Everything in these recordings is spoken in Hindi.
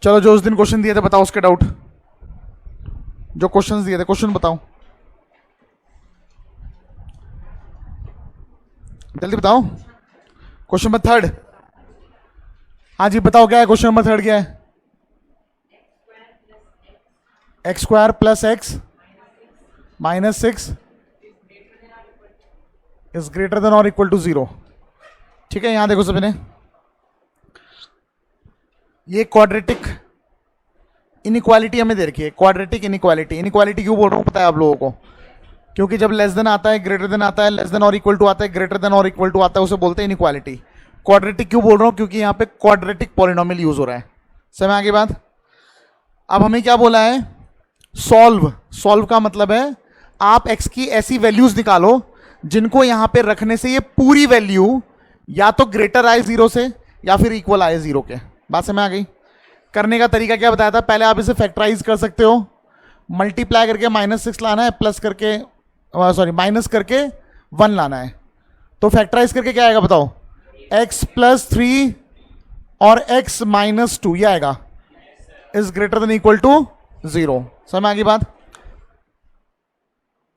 चलो जो उस दिन क्वेश्चन दिए थे बताओ उसके डाउट, जो क्वेश्चंस दिए थे क्वेश्चन बताओ, जल्दी बताओ। क्वेश्चन नंबर थर्ड, हाँ जी बताओ क्या है क्वेश्चन नंबर थर्ड, क्या है? X square plus x minus six is greater then और इक्वल टू जीरो। ठीक है, यहां देखो सबने, ये क्वाड्रेटिक इनइक्वालिटी हमें दे रखी है। क्वाड्रेटिक इनइक्वालिटी, इनइक्वालिटी क्यों बोल रहा हूं पता है आप लोगों को? क्योंकि जब लेस देन आता है, ग्रेटर देन आता है, लेस देन और इक्वल टू आता है, ग्रेटर देन और इक्वल टू आता है, उसे बोलते हैं इनइक्वालिटी। क्वाड्रेटिक क्यों बोल रहा हूं? क्योंकि यहां पे क्वाड्रेटिक पॉलिनोमियल यूज हो रहा है। समझ आगे बात? अब हमें क्या बोला है? सॉल्व। सॉल्व का मतलब है आप एक्स की ऐसी वैल्यूज निकालो जिनको यहां पे रखने से ये पूरी वैल्यू या तो ग्रेटर आए जीरो से या फिर इक्वल आए जीरो के। बात समझ आ गई? करने का तरीका क्या बताया था? पहले आप इसे फैक्टराइज कर सकते हो, मल्टीप्लाई करके -6 लाना है, प्लस करके सॉरी माइनस करके 1 लाना है। तो फैक्टराइज करके क्या आएगा बताओ? x प्लस 3 और x माइनस 2 ये आएगा, is greater than equal to 0। समझ में आ गई बात?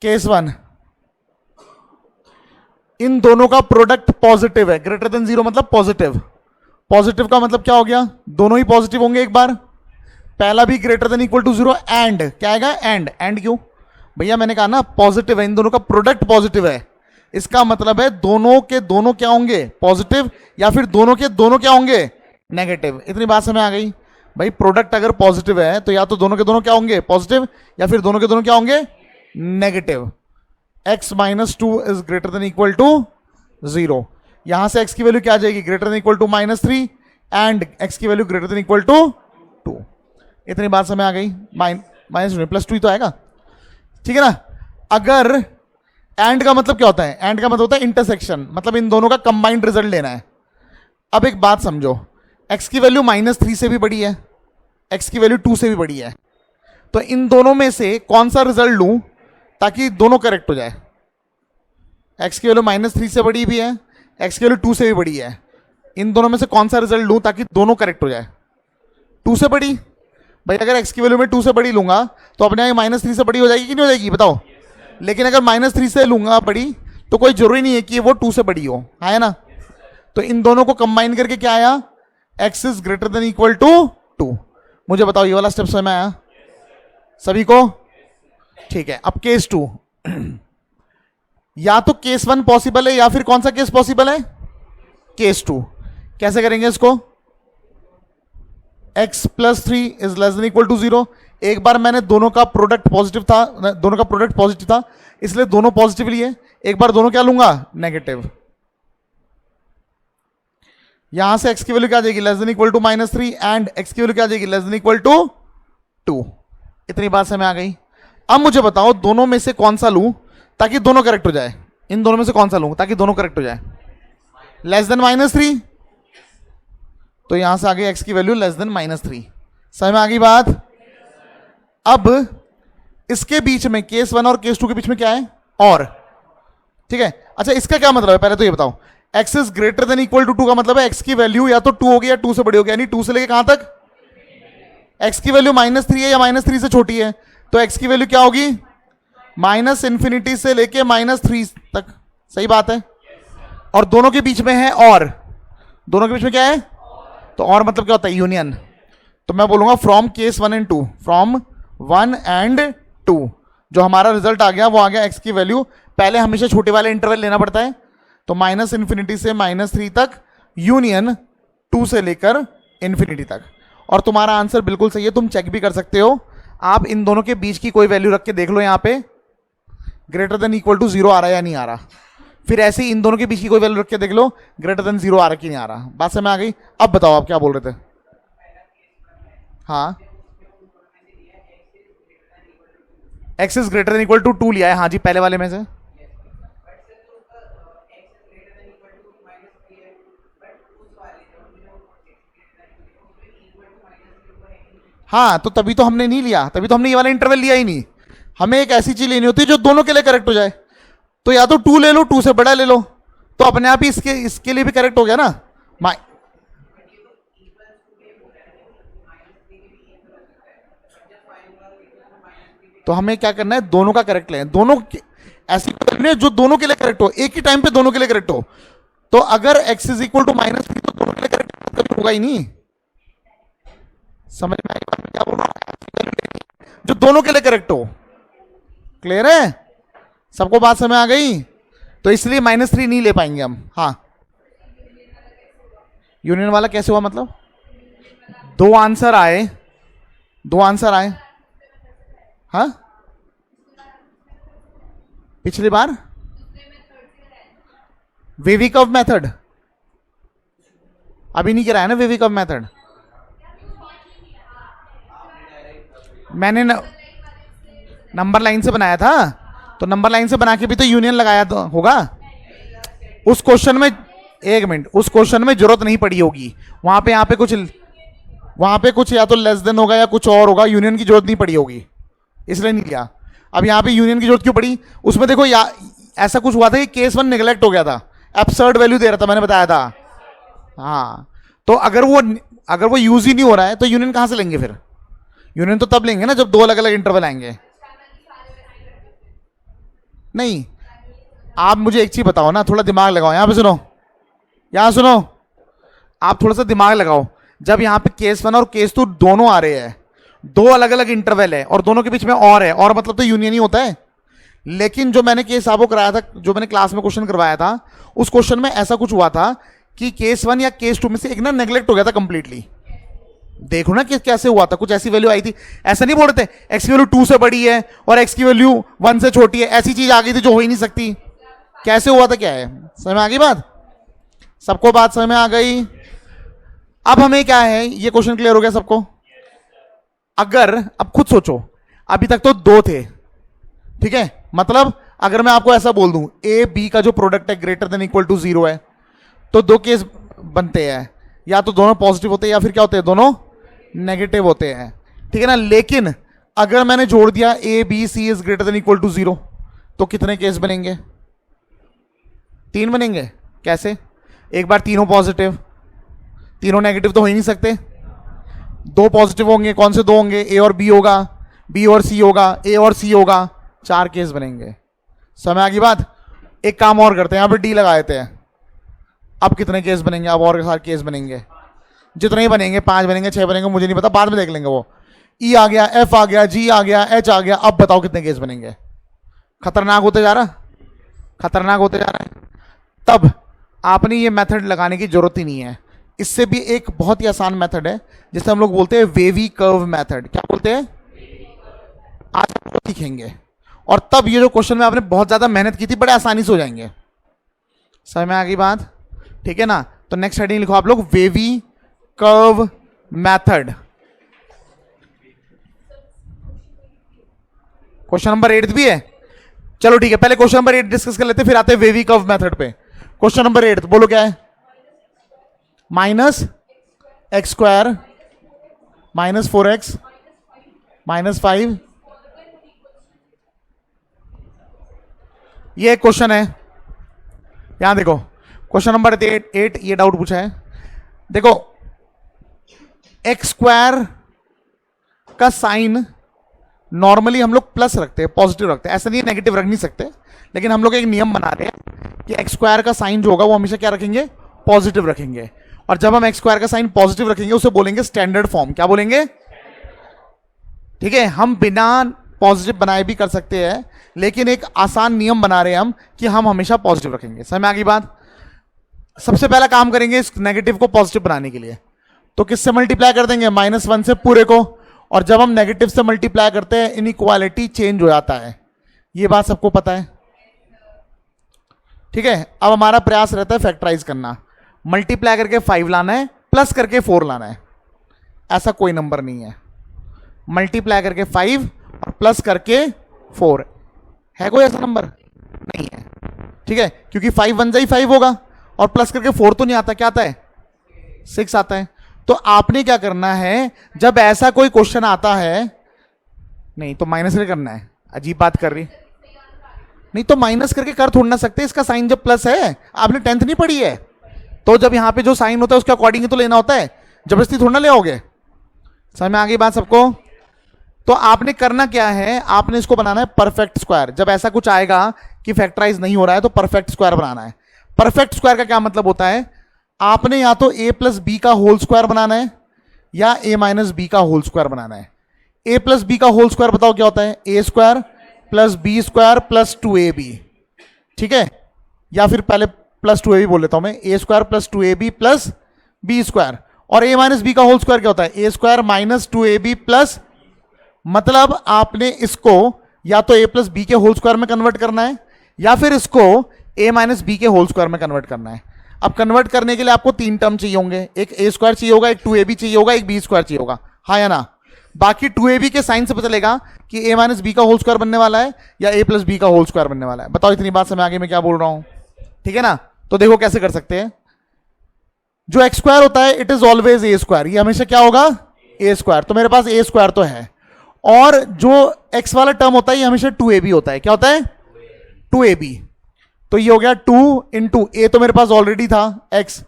केस 1, इन दोनों का प्रोडक्ट पॉजिटिव है। ग्रेटर देन 0 मतलब पॉजिटिव। पॉजिटिव का मतलब क्या हो गया? दोनों ही पॉजिटिव होंगे एक बार। पहला भी greater than equal to 0, and क्या आएगा? एंड। एंड क्यों भैया? मैंने कहा ना पॉजिटिव है, इन दोनों का प्रोडक्ट पॉजिटिव है, इसका मतलब है दोनों के दोनों क्या होंगे? पॉजिटिव, या फिर दोनों के दोनों क्या होंगे? नेगेटिव। इतनी बात समझ आ गई भाई? प्रोडक्ट अगर पॉजिटिव है तो या तो दोनों के दोनों क्या होंगे? पॉजिटिव, या फिर दोनों के दोनों क्या होंगे? Negative. x minus 2 is greater than equal to 0। यहां से x की वैल्यू क्या आ जाएगी? Greater than equal to -3, and x की value greater than equal to 2। इतनी बात समझ आ गई? -2 ही तो आएगा, ठीक है ना? अगर एंड का मतलब क्या होता है? एंड का मतलब होता है इंटरसेक्शन, मतलब इन दोनों का कंबाइंड रिजल्ट लेना है। अब एक बात समझो, x की वैल्यू -3 से भी बड़ी है, x की वैल्यू 2 से भी बड़ी है, तो इन दोनों में से कौन सा रिजल्ट लूं ताकि दोनों करेक्ट हो जाए? x की वैल्यू -3 से बड़ी भी है, x की वैल्यू 2 से भी बड़ी है, इन दोनों में से कौन सा रिजल्ट लूं ताकि दोनों करेक्ट हो जाए? 2 से बड़ी। भाई अगर x की वैल्यू में 2 से बड़ी लूंगा तो अपने यहाँ -3 से बड़ी हो जाएगी कि नहीं हो जाएगी बताओ? लेकिन अगर -3 से लूंगा बड़ी तो कोई जरूरी नहीं है कि वो 2 से बड़ी हो, है ना? तो इन दोनों को कंबाइन करके क्या आया? x is greater than equal to 2। मुझे बताओ ये वाला स्टेप समझ में आया सभी को? ठीक है, अब केस 2। या तो केस 1 पॉसिबल है या फिर कौन सा केस पॉसिबल है? केस 2। कैसे करेंगे इसको? x plus 3 is less than equal to 0। एक बार मैंने दोनों का प्रोडक्ट पॉजिटिव था, दोनों का प्रोडक्ट पॉजिटिव था इसलिए दोनों पॉजिटिव लिए। एक बार दोनों क्या लूंगा? नेगेटिव। यहां से x की वैल्यू क्या आ जाएगी? Less than equal to -3, and x की वैल्यू क्या आ जाएगी? Less than equal to 2। इतनी बात समझ आ गई? अब मुझे बताओ दोनों में से कौन सा लूं ताकि दोनों करेक्ट हो जाए? इन दोनों में से कौन सा लूं ताकि दोनों करेक्ट हो जाए? लेस देन -3, तो यहां से आ गई x की वैल्यू लेस देन -3। समझ में आ गई बात? अब इसके बीच में केस 1 और केस 2 के बीच में क्या है? और। ठीक है, अच्छा इसका क्या मतलब है पहले तो ये बताओ। x is greater than equal to 2 का मतलब है x की वैल्यू या तो 2 होगी या 2 से बड़ी होगी, यानी 2 से लेके कहां तक? x की वैल्यू -3 है या -3 से छोटी है, तो x की वैल्यू क्या होगी? -∞ से लेके -3 तक। सही बात है? और दोनों के बीच में है और। दोनों के बीच में क्या है? तो और मतलब क्या होता है? यूनियन। तो मैं बोलूंगा from case 1 and 2, from 1 and 2 जो हमारा रिजल्ट आ गया वो आ गया x की वैल्यू। पहले हमेशा छोटे वाले इंटरवल लेना पड़ता है, तो -∞ से -3 तक, यूनियन 2 से लेकर इन्फिनिटी तक। और तुम्हारा आंसर बिल्कुल सही है, तुम चेक भी कर सकते हो। आप इन दोनों के बीच की कोई वैल्यू रख के देख लो, यहां पे ग्रेटर देन इक्वल टू 0 आ रहा है या नहीं आ रहा। फिर ऐसे ही इन दोनों के बीच की कोई वैल्यू रख के देख लो, ग्रेटर देन 0 आ रहा कि नहीं आ रहा। बात समझ में आ गई? अब बताओ आप क्या बोल रहे थे? हाँ, x is greater than equal to 2 लिया है, हाँ जी, पहले वाले में से। हाँ, तो तभी तो हमने नहीं लिया, तभी तो हमने ये वाला इंटरवल लिया ही नहीं। हमें एक ऐसी चीज लेनी होती है जो दोनों के लिए करेक्ट हो जाए। तो या तो 2 ले लो, 2 से बड़ा ले लो, तो अपने आप ही इसके लिए भी करेक्ट हो गया ना। तो हमें क्या करना है, दोनों का करेक्ट लें, दोनों ऐसी वैल्यू जो दोनों के लिए करेक्ट हो, एक ही टाइम पे दोनों के लिए करेक्ट हो। तो अगर x इज इक्वल टू -3 तो दोनों के लिए करेक्ट होगा ही नहीं। समझ में आई बात, क्या बोल रहा हूं, जो दोनों के लिए करेक्ट हो। क्लियर है सबको, बात समझ आ गई? तो इसलिए -3 नहीं ले पाएंगे हम। हाँ, यूनियन वाला कैसे हुआ, मतलब दो आंसर आए, हाँ पिछली बार वेवी कर्व मेथड अभी नहीं कराया ना, वेवी कर्व मेथड मैंने नंबर लाइन से बनाया था, तो नंबर लाइन से बना के भी तो यूनियन लगाया तो होगा। उस क्वेश्चन में, एक मिनट, उस क्वेश्चन में जरूरत नहीं पड़ी होगी, वहां पे वहां पे कुछ या तो लेस देन होगा या कुछ और होगा, यूनियन की जरूरत नहीं पड़ी होगी, इसलिए नहीं लिया। अब यहाँ पे यूनियन की जरूरत क्यों पड़ी, उसमें देखो ऐसा कुछ हुआ था कि केस 1 निगलेक्ट हो गया था, एब्सर्ड वैल्यू दे रहा था, मैंने बताया था। हाँ, तो अगर वो यूज ही नहीं हो रहा है तो यूनियन कहां से लेंगे फिर? यूनियन तो तब लेंगे ना जब दो अलग अलग इंटरवल आएंगे। नहीं, आप मुझे एक चीज बताओ ना, थोड़ा दिमाग लगाओ, यहां पे सुनो, यहां सुनो, आप थोड़ा सा दिमाग लगाओ। जब यहां पे केस 1 और केस 2 दोनों आ रहे हैं, दो अलग अलग इंटरवल है और दोनों के बीच में और है, और मतलब तो यूनियन ही होता है। लेकिन जो मैंने केस आपको कराया था, जो मैंने क्लास में क्वेश्चन करवाया था, उस क्वेश्चन में ऐसा कुछ हुआ था कि केस 1 या केस 2 में से एक ना नेग्लेक्ट हो गया था कंप्लीटली। देखो ना कि कैसे हुआ था, कुछ ऐसी वैल्यू आई थी, ऐसा नहीं बोल रहे थे एक्स की वैल्यू 2 से बड़ी है और एक्स की वैल्यू 1 से छोटी है, ऐसी चीज आ गई थी जो हो ही नहीं सकती। कैसे हुआ था, क्या है, समझ में आ गई बात? सबको बात समझ में आ गई? अब हमें क्या है, ये क्वेश्चन क्लियर हो गया सबको? अगर अब खुद सोचो, अभी तक तो दो थे, ठीक है, मतलब अगर मैं आपको ऐसा बोल दूं ए बी का जो प्रोडक्ट है ग्रेटर देन इक्वल टू 0 है, तो दो केस बनते हैं, या तो दोनों पॉजिटिव होते हैं या फिर क्या होते हैं, दोनों नेगेटिव होते हैं, ठीक है ना। लेकिन अगर मैंने जोड़ दिया A B C is greater than equal to 0, तो कितने केस बनेंगे? 3 बनेंगे। कैसे? एक बार तीनों पॉजिटिव, तीनों नेगेटिव तो हो ही नहीं सकते, दो पॉजिटिव होंगे, कौन से दो होंगे, ए और बी होगा, बी और सी होगा, ए और सी होगा, 4 केस बनेंगे। समझ आ गई बात? एक काम और करते हैं, यहां पे डी लगा देते हैं। अब कितने केस बनेंगे? अब और सारे केस बनेंगे, जितने ही बनेंगे, 5 बनेंगे, 6 बनेंगे, मुझे नहीं पता, बाद में देख लेंगे वो। ई आ गया, एफ आ गया, जी आ गया, एच आ गया, अब बताओ कितने केस बनेंगे? खतरनाक होते जा रहा, खतरनाक होते जा रहा है। तब आपने ये मेथड लगाने की जरूरत ही नहीं है। इससे भी एक बहुत ही आसान मेथड है जिसे हम लोग बोलते हैं वेवी कर्व मेथड। क्या बोलते हैं? आज आप सीखेंगे, और तब ये जो क्वेश्चन में आपने बहुत ज्यादा मेहनत की थी, बड़े आसानी से हो जाएंगे। समझ में आ गई बात? ठीक है ना। तो नेक्स्ट हेडिंग लिखो आप लोग, wavy curve method. Question number 8 भी है, चलो ठीक है, पहले क्वेश्चन नंबर 8 डिस्कस कर लेते हैं, फिर आते हैं वेवी कर्व मेथड पे। क्वेश्चन नंबर 8 बोलो क्या है? -x² -4x -5, ये क्वेश्चन है। यहां देखो क्वेश्चन नंबर 8 ये डाउट पूछा है। देखो x² का साइन नॉर्मली हम लोग प्लस रखते हैं, पॉजिटिव रखते हैं, ऐसा नहीं नेगेटिव रख नहीं सकते, लेकिन हम लोग एक नियम बना रहे हैं कि x² का साइन जो होगा वो हमेशा क्या रखेंगे? पॉजिटिव रखेंगे। और जब हम x² का साइन पॉजिटिव रखेंगे उसे बोलेंगे स्टैंडर्ड फॉर्म। क्या बोलेंगे? ठीक है, हम बिना पॉजिटिव बनाए भी कर सकते हैं, लेकिन एक आसान नियम बना रहे हैं हम कि हम हमेशा पॉजिटिव रखेंगे। समझ में आ गई बात? सबसे पहला काम करेंगे इस नेगेटिव को पॉजिटिव बनाने के लिए, तो किससे मल्टीप्लाई कर देंगे? -1 से पूरे को। और जब हम नेगेटिव से मल्टीप्लाई करते हैं इनइक्वालिटी चेंज हो जाता है, ये बात सबको पता है। ठीक है, अब हमारा प्रयास रहता है फैक्टराइज करना, मल्टीप्लाई करके 5 लाना है, प्लस करके 4 लाना है। ऐसा कोई नंबर नहीं है, मल्टीप्लाई करके 5 और प्लस करके 4 है कोई ऐसा नंबर? नहीं है। ठीक है, क्योंकि 5 1 जा 5 होगा और प्लस करके 4 तो नहीं आता, क्या आता है? 6 आता है। तो आपने क्या करना है, जब ऐसा कोई क्वेश्चन आता है, नहीं तो माइनस करके करना है। अजीब बात कर रही, नहीं तो माइनस करके कर थोड़ ना सकते, इसका साइन जब प्लस है, आपने 10th नहीं पढ़ी है, तो जब यहां पे जो साइन होता है उसके अकॉर्डिंग तो लेना होता है, जबरदस्ती थोड़ा ना ले आओगे। समझ में आ गई बात सबको? तो आपने करना क्या है, आपने इसको बनाना है परफेक्ट स्क्वायर। जब ऐसा कुछ आएगा कि फैक्टराइज नहीं हो रहा है तो परफेक्ट स्क्वायर बनाना है। परफेक्ट स्क्वायर का क्या मतलब होता है, आपने या तो a प्लस बी का होल स्क्वायर बनाना है या a माइनस बी का होल स्क्वायर बनाना है। a प्लस बी का होल स्क्वायर बताओ क्या होता है, a square plus B square plus 2ab, ठीक है। या फिर पहले प्लस 2ab बोल लेता हूं मैं, a square plus 2ab plus B square. और a माइनस बी का होल स्क्वायर क्या होता है, a square minus 2ab plus, मतलब आपने इसको या तो a प्लस बी के होल स्क्वायर में कन्वर्ट करना है या फिर इसको a माइनस बी के होल स्क्वायर में कन्वर्ट करना है। अब कन्वर्ट करने के लिए आपको 3 टर्म चाहिए होंगे, एक a स्क्वायर चाहिए होगा, एक 2ab चाहिए होगा, एक b स्क्वायर चाहिए होगा, हाँ या ना। बाकी 2ab के साइन से पता चलेगा कि a माइनस बी का होल स्क्वायर बनने वाला है या a प्लस बी का होल स्क्वायर बनने वाला है। बताओ इतनी बात समझ आगे मैं क्या बोल रहा हूं, ठीक है ना। तो देखो कैसे कर सकते हैं। जो एक्स स्क्वायर होता है it is always a square, ये हमेशा क्या होगा, ए स्क्वायर। तो मेरे पास ए स्क्वायर तो है, और जो एक्स वाला टर्म होता है ये हमेशा 2ab होता है। क्या होता है, 2ab। तो ये हो गया 2 इंटू ए, तो मेरे पास ऑलरेडी था x।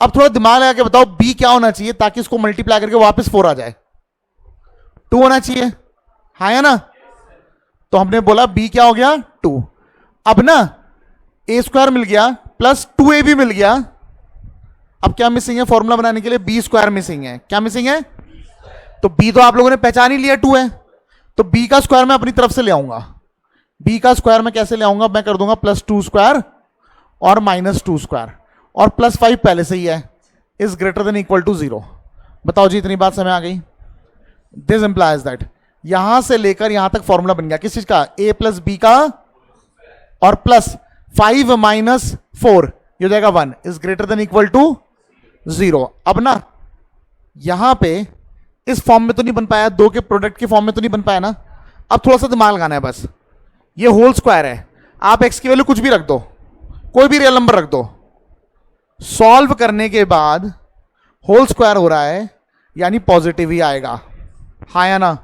अब थोड़ा दिमाग लगा के बताओ b क्या होना चाहिए ताकि इसको मल्टीप्लाई करके वापस 4 आ जाए। 2 होना चाहिए, हाँ या ना। तो हमने बोला b क्या हो गया 2। अब ना a स्क्वायर मिल गया प्लस 2ab मिल गया। अब क्या मिसिंग है फॉर्मूला बनाने के लिए, बी स्क्वायर मिसिंग है। क्या मिसिंग है, तो b तो आप लोगों ने पहचान ही लिया 2 है, तो b का स्क्वायर मैं अपनी तरफ से ले आऊंगा। b का स्क्वायर मैं कैसे ले आऊंगा, मैं कर दूंगा प्लस 2 स्क्वायर और माइनस 2 स्क्वायर, और प्लस 5 पहले से ही है, is greater than equal to 0। बताओ जी इतनी बात समझ आ गई। दिस इंप्लाइज दैट यहां से लेकर यहां तक फॉर्मूला बन गया किस चीज का, a प्लस बी का, और प्लस 5 माइनस 4 ये हो जाएगा 1, is greater than equal to 0। अब ना यहां पे इस फॉर्म में तो नहीं बन पाया, 2 के प्रोडक्ट के फॉर्म में तो नहीं बन पाया ना। अब थोड़ा सा दिमाग लगाना है बस। ये होल स्क्वायर है, आप x की वैल्यू कुछ भी रख दो, कोई भी रियल नंबर रख दो, सॉल्व करने के बाद होल स्क्वायर हो रहा है यानी पॉजिटिव ही आएगा, हाँ या ना।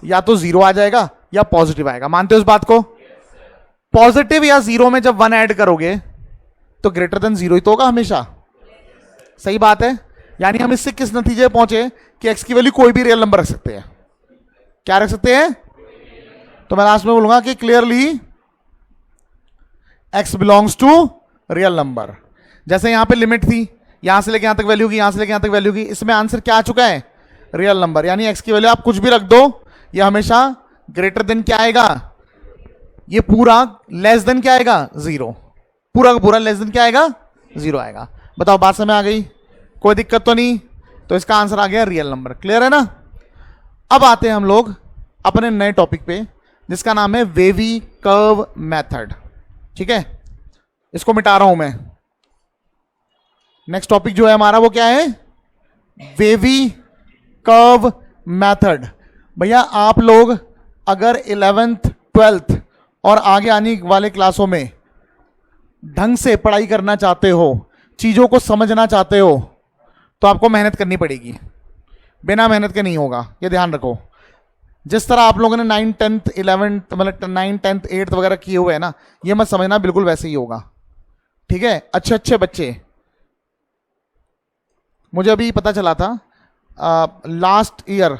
या तो 0 आ जाएगा या पॉजिटिव आएगा, मानते हो इस बात को। पॉजिटिव या 0 में जब 1 ऐड करोगे तो ग्रेटर देन 0 ही तो होगा हमेशा, सही बात है। यानी हम इससे किस नतीजे पे पहुंचे कि x की वैल्यू कोई भी रियल नंबर रख सकते हैं। क्या रख सकते हैं, तो मैं लास्ट में बोलूंगा कि clearly x belongs to real number. जैसे यहां पे लिमिट थी, यहां से लेके यहां तक वैल्यू की, यहां से लेके यहां तक वैल्यू की, इसमें आंसर क्या आ चुका है, रियल नंबर। यानी x की वैल्यू आप कुछ भी रख दो ये हमेशा ग्रेटर देन क्या आएगा, ये पूरा लेस देन क्या आएगा 0, पूरा का पूरा लेस देन क्या आएगा 0 आएगा। बताओ बात समझ आ गई, कोई दिक्कत तो नहीं। तो इसका आंसर आ गया रियल नंबर, क्लियर है ना। अब आते हैं हम लोग अपने नए टॉपिक पे जिसका नाम है वेवी कर्व मेथड, ठीक है। इसको मिटा रहा हूं मैं। नेक्स्ट टॉपिक जो है हमारा वो क्या है, वेवी कर्व मेथड। भैया आप लोग अगर 11th 12th और आगे आने वाले क्लासों में ढंग से पढ़ाई करना चाहते हो, चीजों को समझना चाहते हो, तो आपको मेहनत करनी पड़ेगी, बिना मेहनत के नहीं होगा, ये ध्यान रखो। जिस तरह आप लोगों ने 9th 10th 11th मतलब 9th 10th 8th वगैरह किए हुए हैं ना, ये मत समझना बिल्कुल वैसे ही होगा, ठीक है। अच्छे अच्छे बच्चे, मुझे अभी पता चला था लास्ट ईयर,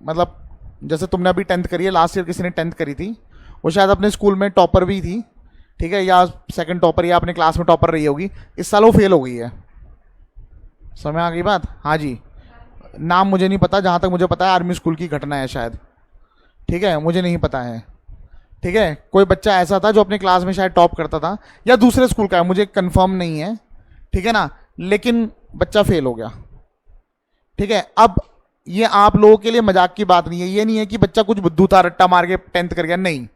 मतलब जैसे तुमने अभी 10th करी है, लास्ट ईयर किसी ने 10th करी थी, वो शायद अपने स्कूल में टॉपर भी थी, ठीक है, या सेकंड टॉपर या अपने क्लास में टॉपर रही होगी। इस साल वो फेल हो गई है, समझ आ गई बात। हाँ जी, नाम मुझे नहीं पता, जहाँ तक मुझे पता है आर्मी स्कूल की घटना है शायद, ठीक है, मुझे नहीं पता है, ठीक है। कोई बच्चा ऐसा था जो अपने क्लास में शायद टॉप करता था, या दूसरे स्कूल का है, मुझे कंफर्म नहीं है, ठीक है ना, लेकिन बच्चा फेल हो गया, ठीक है। अब ये आप लोगों के लिए मजाक की बात नहीं है, ये नहीं है कि बच्चा कुछ बुद्धू था रट्टा मार के 10th कर गया, नहीं।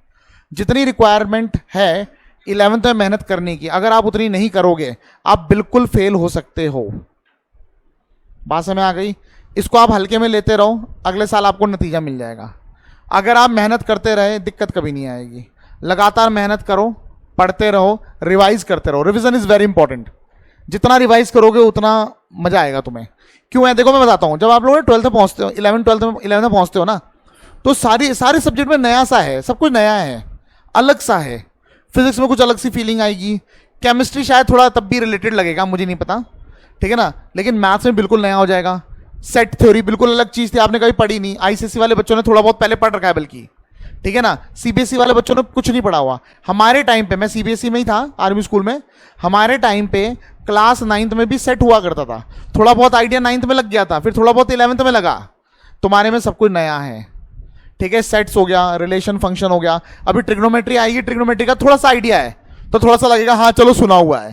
जितनी रिक्वायरमेंट है 11th में मेहनत करने की, अगर आप उतनी नहीं करोगे आप बिल्कुल फेल हो सकते हो। बात समझ आ गई। इसको आप हल्के में लेते रहो, अगले साल आपको नतीजा मिल जाएगा। अगर आप मेहनत करते रहे दिक्कत कभी नहीं आएगी। लगातार मेहनत करो, पढ़ते रहो, रिवाइज करते रहो। Revision is very important. जितना रिवाइज करोगे उतना मजा आएगा तुम्हें। क्यों है देखो मैं बताता हूँ। जब आप लोग 12th में पहुँचते हो, 11th में पहुँचते हो ना, तो सारे सब्जेक्ट में नया सा है, सब कुछ नया है, अलग सा है। फिजिक्स में कुछ अलग सी फीलिंग आएगी, केमिस्ट्री शायद थोड़ा तब भी रिलेटेड लगेगा, मुझे नहीं पता, ठीक है ना, लेकिन मैथ्स में बिल्कुल नया हो जाएगा, सेट थ्योरी बिल्कुल अलग चीज थी, आपने कभी पढ़ी नहीं। आईसीएसई वाले बच्चों ने थोड़ा बहुत पहले पढ़ रखा है बल्कि, ठीक है ना। सीबीएसई वाले बच्चों ने कुछ नहीं पढ़ा हुआ। हमारे टाइम पे, मैं सीबीएसई में ही था आर्मी स्कूल में, हमारे टाइम पे क्लास 9th में भी सेट हुआ करता था। थोड़ा बहुत आइडिया 9th में लग गया था, फिर थोड़ा बहुत 11th में लगा। तुम्हारे में सब कुछ नया है, ठीक है। सेट्स हो गया, रिलेशन फंक्शन हो गया, अभी ट्रिग्नोमेट्री आएगी, ट्रिग्नोमेट्री का थोड़ा सा आइडिया है तो थोड़ा सा लगेगा हाँ चलो सुना हुआ है,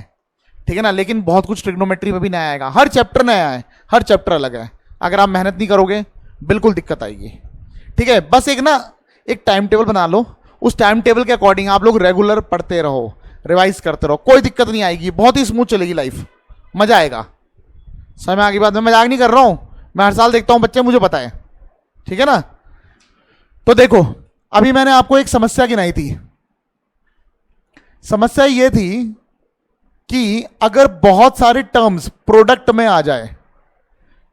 ठीक है ना। लेकिन बहुत कुछ ट्रिग्नोमेट्री में भी नया आएगा, हर चैप्टर नया है, हर चैप्टर अलग है। अगर आप मेहनत नहीं करोगे बिल्कुल दिक्कत आएगी, ठीक है। बस एक टाइम टेबल बना लो, उस टाइम टेबल के अकॉर्डिंग आप लोग रेगुलर पढ़ते रहो, रिवाइज करते रहो, कोई दिक्कत नहीं आएगी, बहुत ही स्मूथ चलेगी लाइफ, मजा आएगा। समय आगे बात, मैं मजाक नहीं कर रहा हूं, मैं हर साल देखता हूं बच्चे, मुझे पता है, ठीक है ना। तो देखो, अभी मैंने आपको एक समस्या गिनाई थी। समस्या ये थी कि अगर बहुत सारे टर्म्स प्रोडक्ट में आ जाए,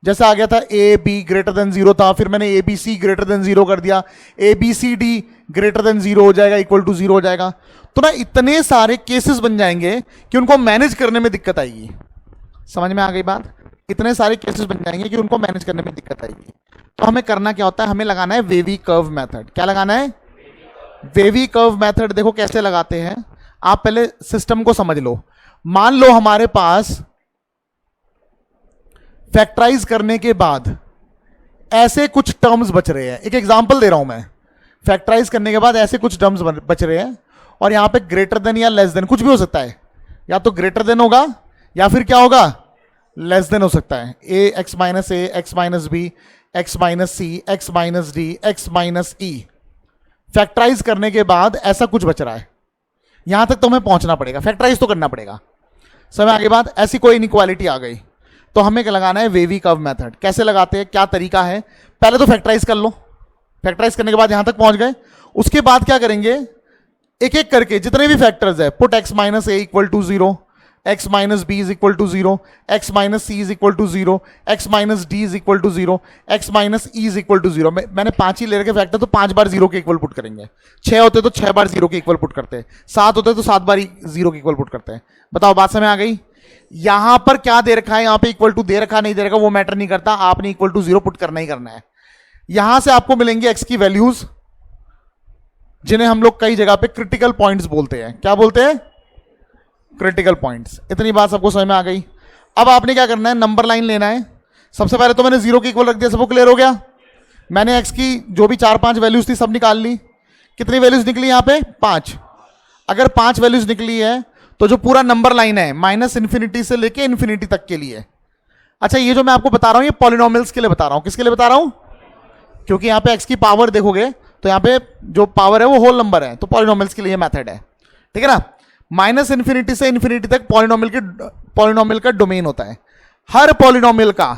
जैसे आ गया था ए बी ग्रेटर देन 0 था, फिर मैंने A B C greater than 0 कर दिया, A B C D greater than 0 हो जाएगा, इक्वल टू 0 हो जाएगा, तो ना इतने सारे केसेस बन जाएंगे कि उनको मैनेज करने में दिक्कत आएगी। समझ में आ गई बात? इतने सारे केसेस बन जाएंगे कि उनको मैनेज करने में दिक्कत आएगी। तो हमें करना क्या होता है, हमें लगाना है वेवी कर्व मेथड। क्या लगाना है? Wavy curve method. देखो कैसे लगाते हैं, आप पहले सिस्टम को समझ लो। मान लो हमारे पास फैक्टराइज करने के बाद ऐसे कुछ टर्म्स बच रहे हैं, एक एग्जांपल दे रहा हूं मैं। फैक्टराइज करने के बाद ऐसे कुछ टर्म्स बच रहे हैं और यहां पे ग्रेटर देन या लेस देन कुछ भी हो सकता है, या तो ग्रेटर देन होगा या फिर क्या होगा, लेस देन हो सकता है। A x minus A, x minus B, x minus C, x minus D, x minus E. Factorise करने के बाद ऐसा कुछ बच रहा है, यहां तक तो हमें पहुंचना पड़ेगा, फैक्टराइज तो करना पड़ेगा। समय आगे बाद ऐसी कोई इनइक्वालिटी आ गई तो हमें क्या लगाना है, वेवी कर्व मेथड। कैसे लगाते हैं, क्या तरीका है, पहले तो फैक्टराइज कर लो। फैक्टराइज करने के बाद यहां तक पहुंच गए, उसके बाद क्या करेंगे, एक एक करके जितने भी फैक्टर्स है, put X minus A equal to 0, X minus B is equal to 0, X minus C is equal to 0, X minus D is equal to 0, X minus E is equal to 0। मैंने 5 ही ले रखे फैक्टर, तो 5 बार 0 के इक्वल पुट करेंगे। 6 होते तो 6 बार 0 के इक्वल पुट करते हैं, 7 होते तो 7 बार 0 के इक्वल पुट करते हैं। बताओ बात समझ आ गई? यहां पर क्या दे रखा है, यहां पे इक्वल टू दे रखा नहीं दे रखा वो मैटर नहीं करता, आपने इक्वल टू 0 पुट करना ही करना है। यहां से आपको मिलेंगे एक्स की वैल्यूज, जिन्हें हम लोग कई जगह पे क्रिटिकल पॉइंट्स बोलते हैं। क्या बोलते हैं? Critical points. इतनी बात सबको समझ में आ गई? अब आपने क्या करना है, नंबर लाइन लेना है। सबसे पहले तो मैंने 0 के इक्वल रख दिया, सबको क्लियर हो गया। मैंने एक्स की जो भी 4-5 वैल्यूज थी सब निकाल ली। कितनी वैल्यूज निकली यहां पे? 5। अगर 5 वैल्यूज निकली है तो जो पूरा नंबर लाइन है माइनस इन्फिनिटी से लेके इन्फिनिटी तक के लिए। अच्छा, ये जो मैं आपको बता रहा हूं ये पॉलिनोमियल्स के लिए बता रहा हूं। किसके लिए बता रहा हूं? क्योंकि यहां पे एक्स की पावर देखोगे तो यहां पे जो पावर है वो होल नंबर है, तो पॉलिनोमियल्स के लिए मेथड है, ठीक है ना। माइनस इन्फिनिटी से इन्फिनिटी तक पॉलिनोमियल का डोमेन होता है। हर पॉलिनोमियल का,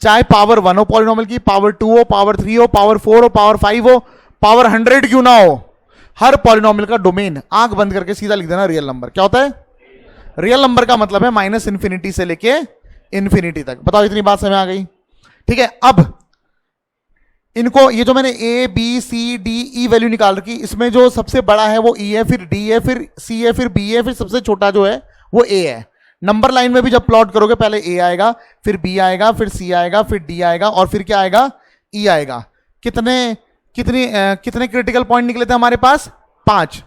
चाहे पावर 1 हो पॉलिनोमियल की, पावर 2 हो, पावर 3 हो, पावर 4 हो, पावर 5 हो, पावर 100 क्यों ना हो, हर पॉलिनोमियल का डोमेन आंख बंद करके सीधा लिख देना रियल नंबर। क्या होता है? रियल नंबर का मतलब है माइनस इन्फिनिटी से लेके इन्फिनिटी तक। बताओ इतनी बात समझ आ गई? ठीक है। अब इनको, ये जो मैंने A B C D E value निकाल रखी, इसमें जो सबसे बड़ा है वो ई है, फिर डी है, फिर सी है, फिर बी है, फिर सबसे छोटा जो है वो ए है। नंबर लाइन में भी जब प्लॉट करोगे पहले ए आएगा, फिर बी आएगा, फिर सी आएगा, फिर डी आएगा और फिर क्या आएगा? ई आएगा। कितने क्रिटिकल पॉइंट निकले थे हमारे पास? 5।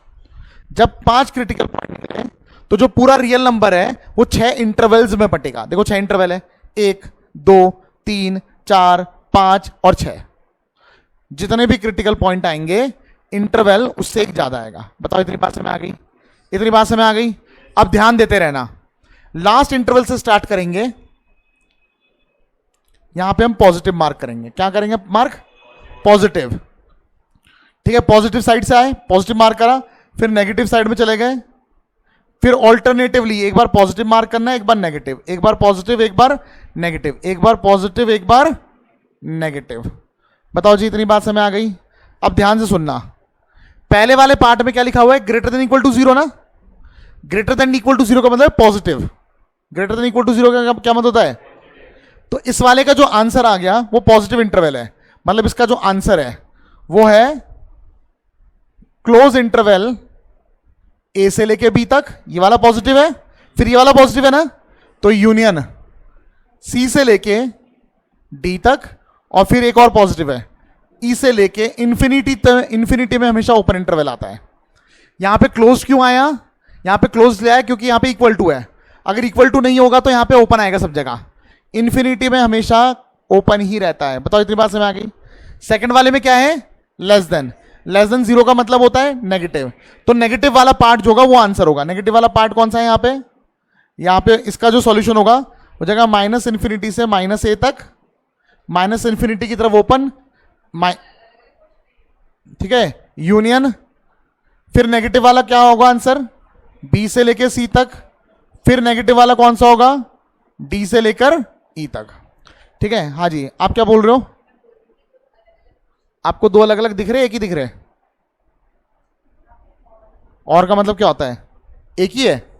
जब 5 क्रिटिकल पॉइंट निकले तो जो पूरा रियल नंबर है वो 6 इंटरवल्स में बटेगा। देखो 6 इंटरवल है, 1 2 3 4 5 और 6। जितने भी क्रिटिकल पॉइंट आएंगे इंटरवल उससे एक ज्यादा आएगा। बताओ इतनी बात समझ आ गई? इतनी बात समझ आ गई? अब ध्यान देते रहना, लास्ट इंटरवल से स्टार्ट करेंगे। यहां पे हम पॉजिटिव मार्क करेंगे। क्या करेंगे? मार्क पॉजिटिव, ठीक है। पॉजिटिव साइड से आए, पॉजिटिव मार्क करा, फिर नेगेटिव साइड में चले गए, फिर ऑल्टरनेटिवली एक बार पॉजिटिव मार्क करना है, एक बार नेगेटिव, एक बार पॉजिटिव, एक बार नेगेटिव, एक बार पॉजिटिव, एक बार नेगेटिव। बताओ जी इतनी बात समझ आ गई? अब ध्यान से सुनना, पहले वाले पार्ट में क्या लिखा हुआ है? ग्रेटर देन इक्वल टू 0 ना। ग्रेटर देन इक्वल टू 0 का मतलब positive. Greater than equal to 0 का क्या मतलब होता है? तो इस वाले का जो आंसर आ गया वो पॉजिटिव इंटरवल है, मतलब इसका जो आंसर है वो है क्लोज इंटरवल ए से लेके बी तक। ये वाला पॉजिटिव है, फिर ये वाला पॉजिटिव है ना, तो यूनियन सी से लेके डी तक, और फिर एक और पॉजिटिव है ई से लेके इंफिनिटी में हमेशा ओपन इंटरवल आता है। यहां पे क्लोज क्यों आया, यहां पे क्लोज ले आया क्योंकि यहां पे इक्वल टू है, अगर इक्वल टू नहीं होगा तो यहां पे ओपन आएगा सब जगह, इंफिनिटी में हमेशा ओपन ही रहता है। बताओ इतनी बात समझ आ गई। सेकंड वाले में क्या है, लेस देन जीरो का मतलब होता है नेगेटिव, तो नेगेटिव वाला पार्ट जो होगा वो आंसर होगा। नेगेटिव वाला पार्ट कौन सा है यहां पे इसका जो सॉल्यूशन होगा हो जाएगा माइनस इंफिनिटी से माइनस ए तक, माइनस इंफिनिटी की तरफ ओपन, ठीक है, यूनियन, फिर नेगेटिव वाला क्या होगा आंसर, बी से लेकर सी तक, फिर नेगेटिव वाला कौन सा होगा, डी से लेकर ई तक। ठीक है, हाँ जी, आप क्या बोल रहे हो, आपको दो अलग अलग दिख रहे, एक ही दिख रहे, और का मतलब क्या होता है, एक ही है,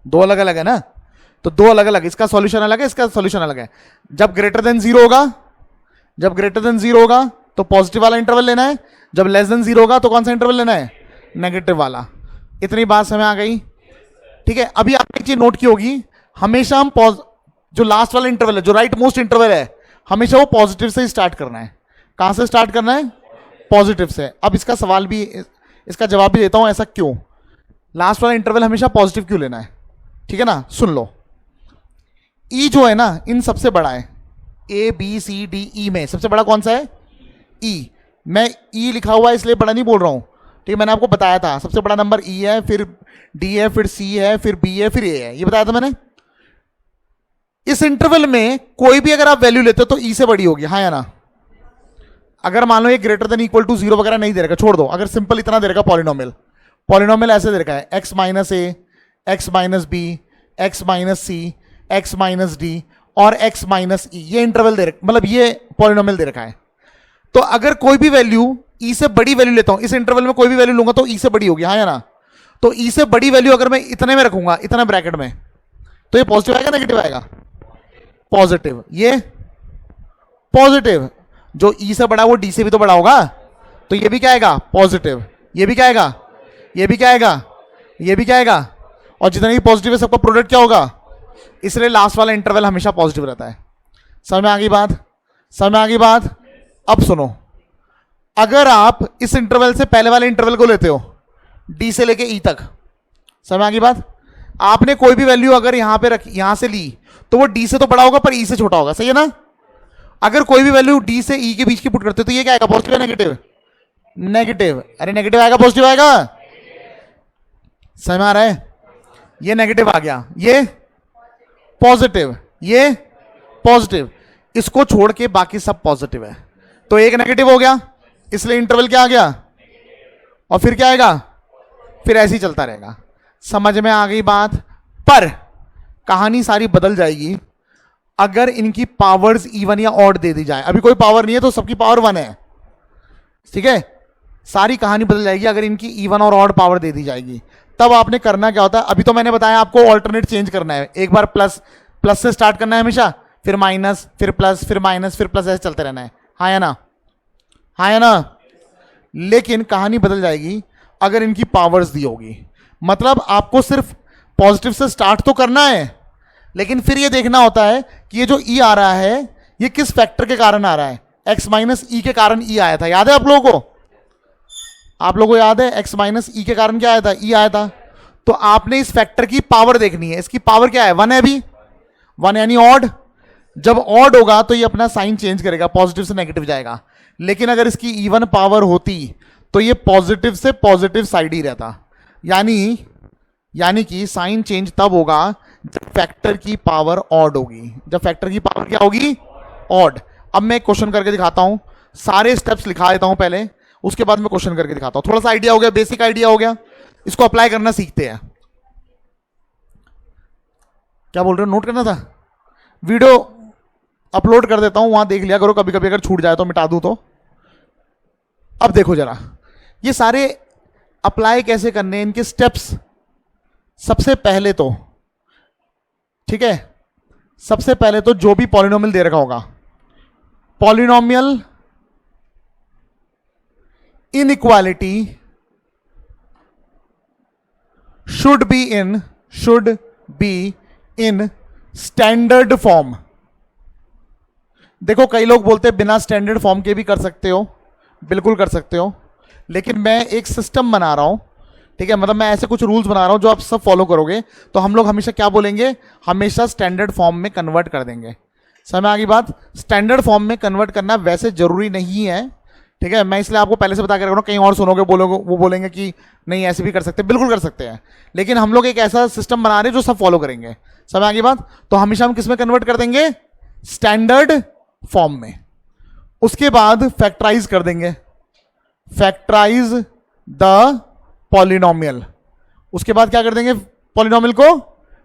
दो अलग अलग है ना, तो दो अलग अलग, इसका सॉल्यूशन अलग है, इसका सॉल्यूशन अलग है। जब ग्रेटर देन जीरो होगा तो पॉजिटिव वाला इंटरवल लेना है, जब लेस देन जीरो होगा तो कौन सा इंटरवल लेना है, नेगेटिव वाला। इतनी बात समझ आ गई। ठीक है, अभी आपने एक चीज नोट की होगी, हमेशा हम जो लास्ट वाला इंटरवल है, जो राइट मोस्ट इंटरवल है, हमेशा वो पॉजिटिव से ही स्टार्ट करना है। कहां से स्टार्ट करना है, पॉजिटिव से। अब इसका सवाल भी, इसका जवाब भी देता हूं, ऐसा क्यों, लास्ट वाला इंटरवल हमेशा पॉजिटिव क्यों लेना है। ठीक है ना, सुन लो, ई जो है ना इन सबसे बड़ा है, ए बी सी डी ई में सबसे बड़ा कौन सा है, ई। मैं ई लिखा हुआ है इसलिए बड़ा नहीं बोल रहा हूं, ठीक है, मैंने आपको बताया था सबसे बड़ा नंबर ई है, फिर डी है, फिर सी है, फिर बी है, फिर ए है, ये बताया था मैंने। इस इंटरवल में कोई भी अगर आप वैल्यू लेते हो तो ई से बड़ी होगी, हाँ या ना। अगर मान लो ये greater than equal to zero वगैरह नहीं दे रखा, छोड़ दो, अगर सिंपल इतना दे रखा पॉलिनोमियल ऐसे दे रखा है, x minus A, x minus B, x minus C, x minus D और एक्स माइनस ई, ये इंटरवल दे रखा, मतलब ये पॉलिनोमियल दे रखा है। तो अगर कोई भी वैल्यू ई से बड़ी वैल्यू लेता हूं, इस इंटरवल में कोई भी वैल्यू लूंगा तो ई से बड़ी होगी, हाँ या ना। तो ई से बड़ी वैल्यू अगर मैं इतने में रखूंगा, इतना ब्रैकेट में, तो ये पॉजिटिव आएगा नेगेटिव आएगा, पॉजिटिव। ये पॉजिटिव, जो ई से बड़ा वो डी से भी तो बड़ा होगा, तो ये भी क्या आएगा, पॉजिटिव। ये भी क्या आएगा, ये भी क्या आएगा, ये भी क्या आएगा, और जितने भी पॉजिटिव है सबका प्रोडक्ट क्या होगा, इसलिए लास्ट वाला इंटरवल हमेशा पॉजिटिव रहता है। समझ में आ गई बात, समझ में आ गई बात। अब सुनो, अगर आप इस इंटरवल से पहले वाले इंटरवल को लेते हो, डी से लेके ई तक, समझ में आ गई बात, आपने कोई भी वैल्यू अगर यहां पे रखी, यहां से ली, तो वो डी से तो बड़ा होगा पर ई से छोटा होगा, सही है ना। अगर कोई भी वैल्यू डी से ई के बीच की पुट करते हो तो ये क्या आएगा, पॉजिटिव या नेगेटिव, नेगेटिव। अरे नेगेटिव आएगा पॉजिटिव आएगा, समझ में आ रहा है, ये नेगेटिव आ गया, ये पॉजिटिव, ये पॉजिटिव, इसको छोड़ के बाकी सब पॉजिटिव है, तो एक नेगेटिव हो गया, इसलिए इंटरवल क्या आ गया, और फिर क्या आएगा, फिर ऐसे ही चलता रहेगा। समझ में आ गई बात। पर कहानी सारी बदल जाएगी अगर इनकी पावर्स इवन या ऑड दे दी जाए। अभी कोई पावर नहीं है तो सबकी पावर वन है, ठीक है, सारी कहानी बदल जाएगी अगर इनकी इवन और ऑड पावर दे दी जाएगी। तब आपने करना क्या होता है, अभी तो मैंने बताया आपको ऑल्टरनेट चेंज करना है, एक बार प्लस से स्टार्ट करना है हमेशा, फिर माइनस, फिर प्लस, फिर माइनस, फिर प्लस, ऐसे चलते रहना है, हाँ या ना, हाँ या ना। लेकिन कहानी बदल जाएगी अगर इनकी पावर्स दी होगी। मतलब आपको सिर्फ पॉजिटिव से स्टार्ट तो करना है, लेकिन फिर ये देखना होता है कि ये जो ई आ रहा है ये किस फैक्टर के कारण आ रहा है। एक्स माइनस ई के कारण ई आया था, याद है आप लोगों को, आप लोगों को याद है एक्स माइनस ई के कारण क्या आया था, ई आया था। तो आपने इस फैक्टर की पावर देखनी है, इसकी पावर क्या है, वन है, अभी वन यानी ऑड। जब ऑड होगा तो ये अपना साइन चेंज करेगा, पॉजिटिव से नेगेटिव जाएगा। लेकिन अगर इसकी इवन पावर होती तो ये पॉजिटिव से पॉजिटिव साइड ही रहता, यानी कि साइन चेंज तब होगा जब फैक्टर की पावर ऑड होगी। जब फैक्टर की पावर क्या होगी, ऑड। अब मैं क्वेश्चन करके दिखाता हूं, सारे स्टेप्स लिखा देता हूं पहले, उसके बाद मैं क्वेश्चन करके दिखाता हूं। थोड़ा सा आइडिया हो गया, बेसिक आइडिया हो गया, इसको अप्लाई करना सीखते हैं। क्या बोल रहे हो, नोट करना था, वीडियो अपलोड कर देता हूं, वहां देख लिया करो, कभी कभी अगर छूट जाए तो मिटा दूं तो। अब देखो जरा, ये सारे अप्लाई कैसे करने, इनके स्टेप्स। सबसे पहले तो, ठीक है, सबसे पहले तो जो भी पॉलिनोमियल दे रखा होगा, polynomial inequality should be in standard form. देखो कई लोग बोलते हैं बिना स्टैंडर्ड फॉर्म के भी कर सकते हो, बिल्कुल कर सकते हो, लेकिन मैं एक सिस्टम बना रहा हूं, ठीक है, मतलब मैं ऐसे कुछ रूल्स बना रहा हूं जो आप सब फॉलो करोगे, तो हम लोग हमेशा क्या बोलेंगे, हमेशा स्टैंडर्ड फॉर्म में कन्वर्ट कर देंगे। समझ आ गई बात? स्टैंडर्ड फॉर्म में कन्वर्ट करना वैसे जरूरी नहीं है, ठीक है, मैं इसलिए आपको पहले से बता के रख रहा हूं, कहीं और सुनोगे बोलोगे, वो बोलेंगे कि नहीं ऐसे भी कर सकते, बिल्कुल कर सकते हैं, लेकिन हम लोग एक ऐसा सिस्टम बना रहे हैं जो सब फॉलो करेंगे। समझ आ गई बात? तो हमेशा हम किस में कन्वर्ट कर देंगे, स्टैंडर्ड फॉर्म में। उसके बाद फैक्टराइज कर देंगे, फैक्टराइज द पॉलिनोमियल। उसके बाद क्या कर देंगे, पॉलिनोमियल को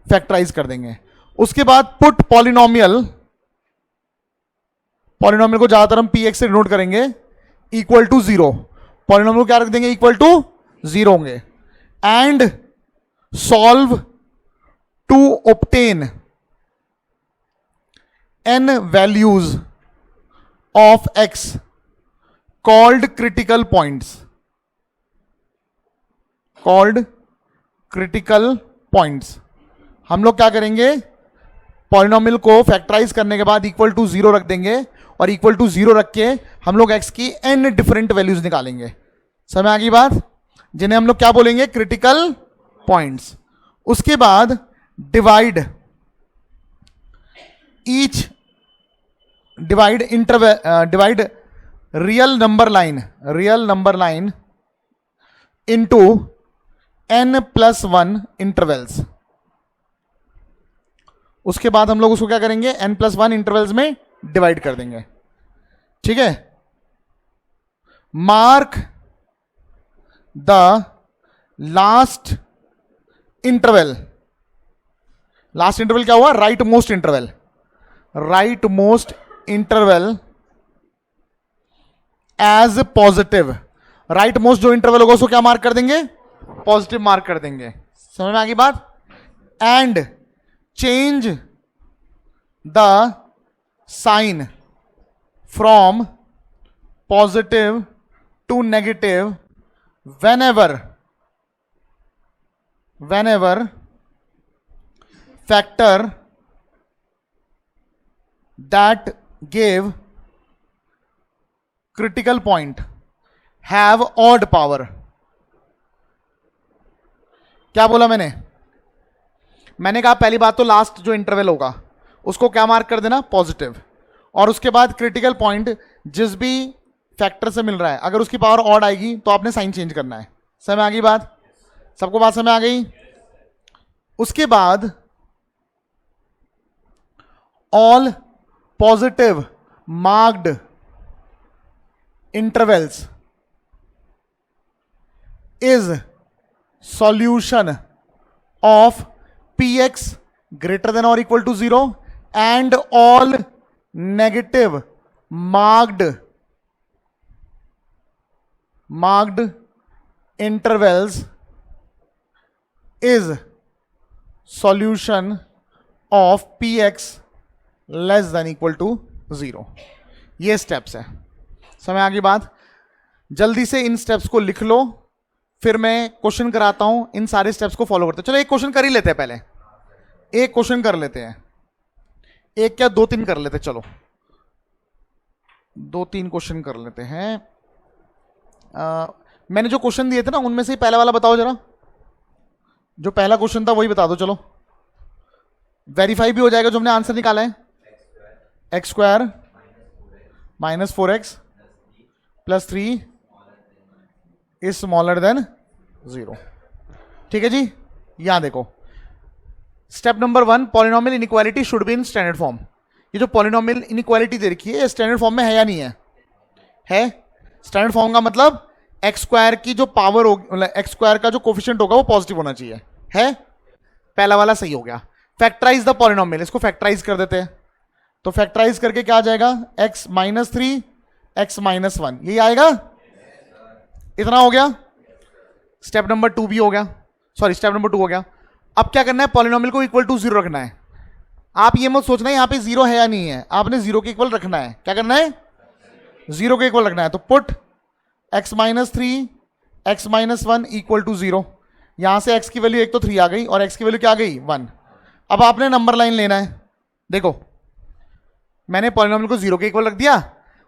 फैक्टराइज कर देंगे। उसके बाद पुट पॉलिनोमियल, पॉलिनोमियल को ज्यादातर हम पी एक्स से डिनोट करेंगे, इक्वल टू जीरो। पॉलिनोमियल को क्या रख देंगे, इक्वल टू जीरो होंगे। And solve to obtain n values of x called critical points, called critical points। हम लोग क्या करेंगे, पॉलिनोमियल को फैक्टराइज करने के बाद इक्वल टू जीरो रख देंगे, और इक्वल टू जीरो रख के हम लोग x की n डिफरेंट वैल्यूज निकालेंगे। समझ आ गई बात? जिन्हें हम लोग क्या बोलेंगे, क्रिटिकल पॉइंट्स। उसके बाद divide each divide interval divide real number line into n+1 intervals। उसके बाद हम लोग उसको क्या करेंगे, n+1 इंटरवल्स में डिवाइड कर देंगे, ठीक है। Mark the last interval, last interval क्या हुआ, right most interval, right most interval as positive. Right most जो इंटरवल होगा उसको क्या मार्क कर देंगे, पॉजिटिव मार्क कर देंगे। समझ में आ गई बात? And change the sign from positive to negative whenever factor that gave critical point have odd power। क्या बोला मैंने कहा पहली बात तो लास्ट जो इंटरवल होगा उसको क्या मार्क कर देना, पॉजिटिव, और उसके बाद क्रिटिकल पॉइंट जिस भी फैक्टर से मिल रहा है अगर उसकी पावर ऑड आएगी तो आपने साइन चेंज करना है। समझ में आ गई बात? सबको बात समझ में आ गई? उसके बाद all positive marked intervals is solution of px greater than or equal to 0 and all negative marked intervals is solution of px less than equal to 0। ये स्टेप्स है। समझ आ गई बात? जल्दी से इन स्टेप्स को लिख लो, फिर मैं क्वेश्चन कराता हूं, इन सारे स्टेप्स को फॉलो करते हैं। चलो एक क्वेश्चन कर ही लेते हैं, पहले एक क्वेश्चन कर लेते हैं, एक क्या दो तीन कर लेते हैं, चलो दो तीन क्वेश्चन कर लेते हैं। मैंने जो क्वेश्चन दिए थे ना उनमें से पहला वाला बताओ जरा, जो पहला क्वेश्चन था वही बता दो। चलो वेरीफाई भी हो जाएगा जो हमने आंसर निकाला है, x square minus 4x plus 3 is smaller than 0। ठीक है जी, यहां देखो step number 1, polynomial inequality should be in standard form. ये जो पॉलिनोमियल इनइक्वालिटी दे रखी है ये स्टैंडर्ड फॉर्म में है या नहीं है? है। स्टैंडर्ड फॉर्म का मतलब एक्स स्क्वायर की जो पावर होगी, मतलब एक्स स्क्वायर का जो कोफिशिएंट होगा वो पॉजिटिव होना चाहिए। है, पहला वाला सही हो गया। फैक्टराइज द पॉलिनोमियल, इसको फैक्टराइज कर देते हैं। तो फैक्टराइज करके क्या आ जाएगा, x माइनस 3 x माइनस 1, यही आएगा। इतना हो गया, स्टेप नंबर 2 भी हो गया, सॉरी स्टेप नंबर 2 हो गया। अब क्या करना है, पॉलिनोमियल को इक्वल टू 0 रखना है। आप ये मत सोचना है यहां पे 0 है या नहीं है, आपने 0 के इक्वल रखना है। क्या करना है, 0 के इक्वल रखना है। तो put x minus 3 x minus 1 equal to 0। यहां से x की वैल्यू एक तो 3 आ गई और x की वैल्यू क्या आ गई, 1। अब आपने नंबर लाइन लेना है। देखो मैंने पॉलिनोमियल को 0 के इक्वल रख दिया,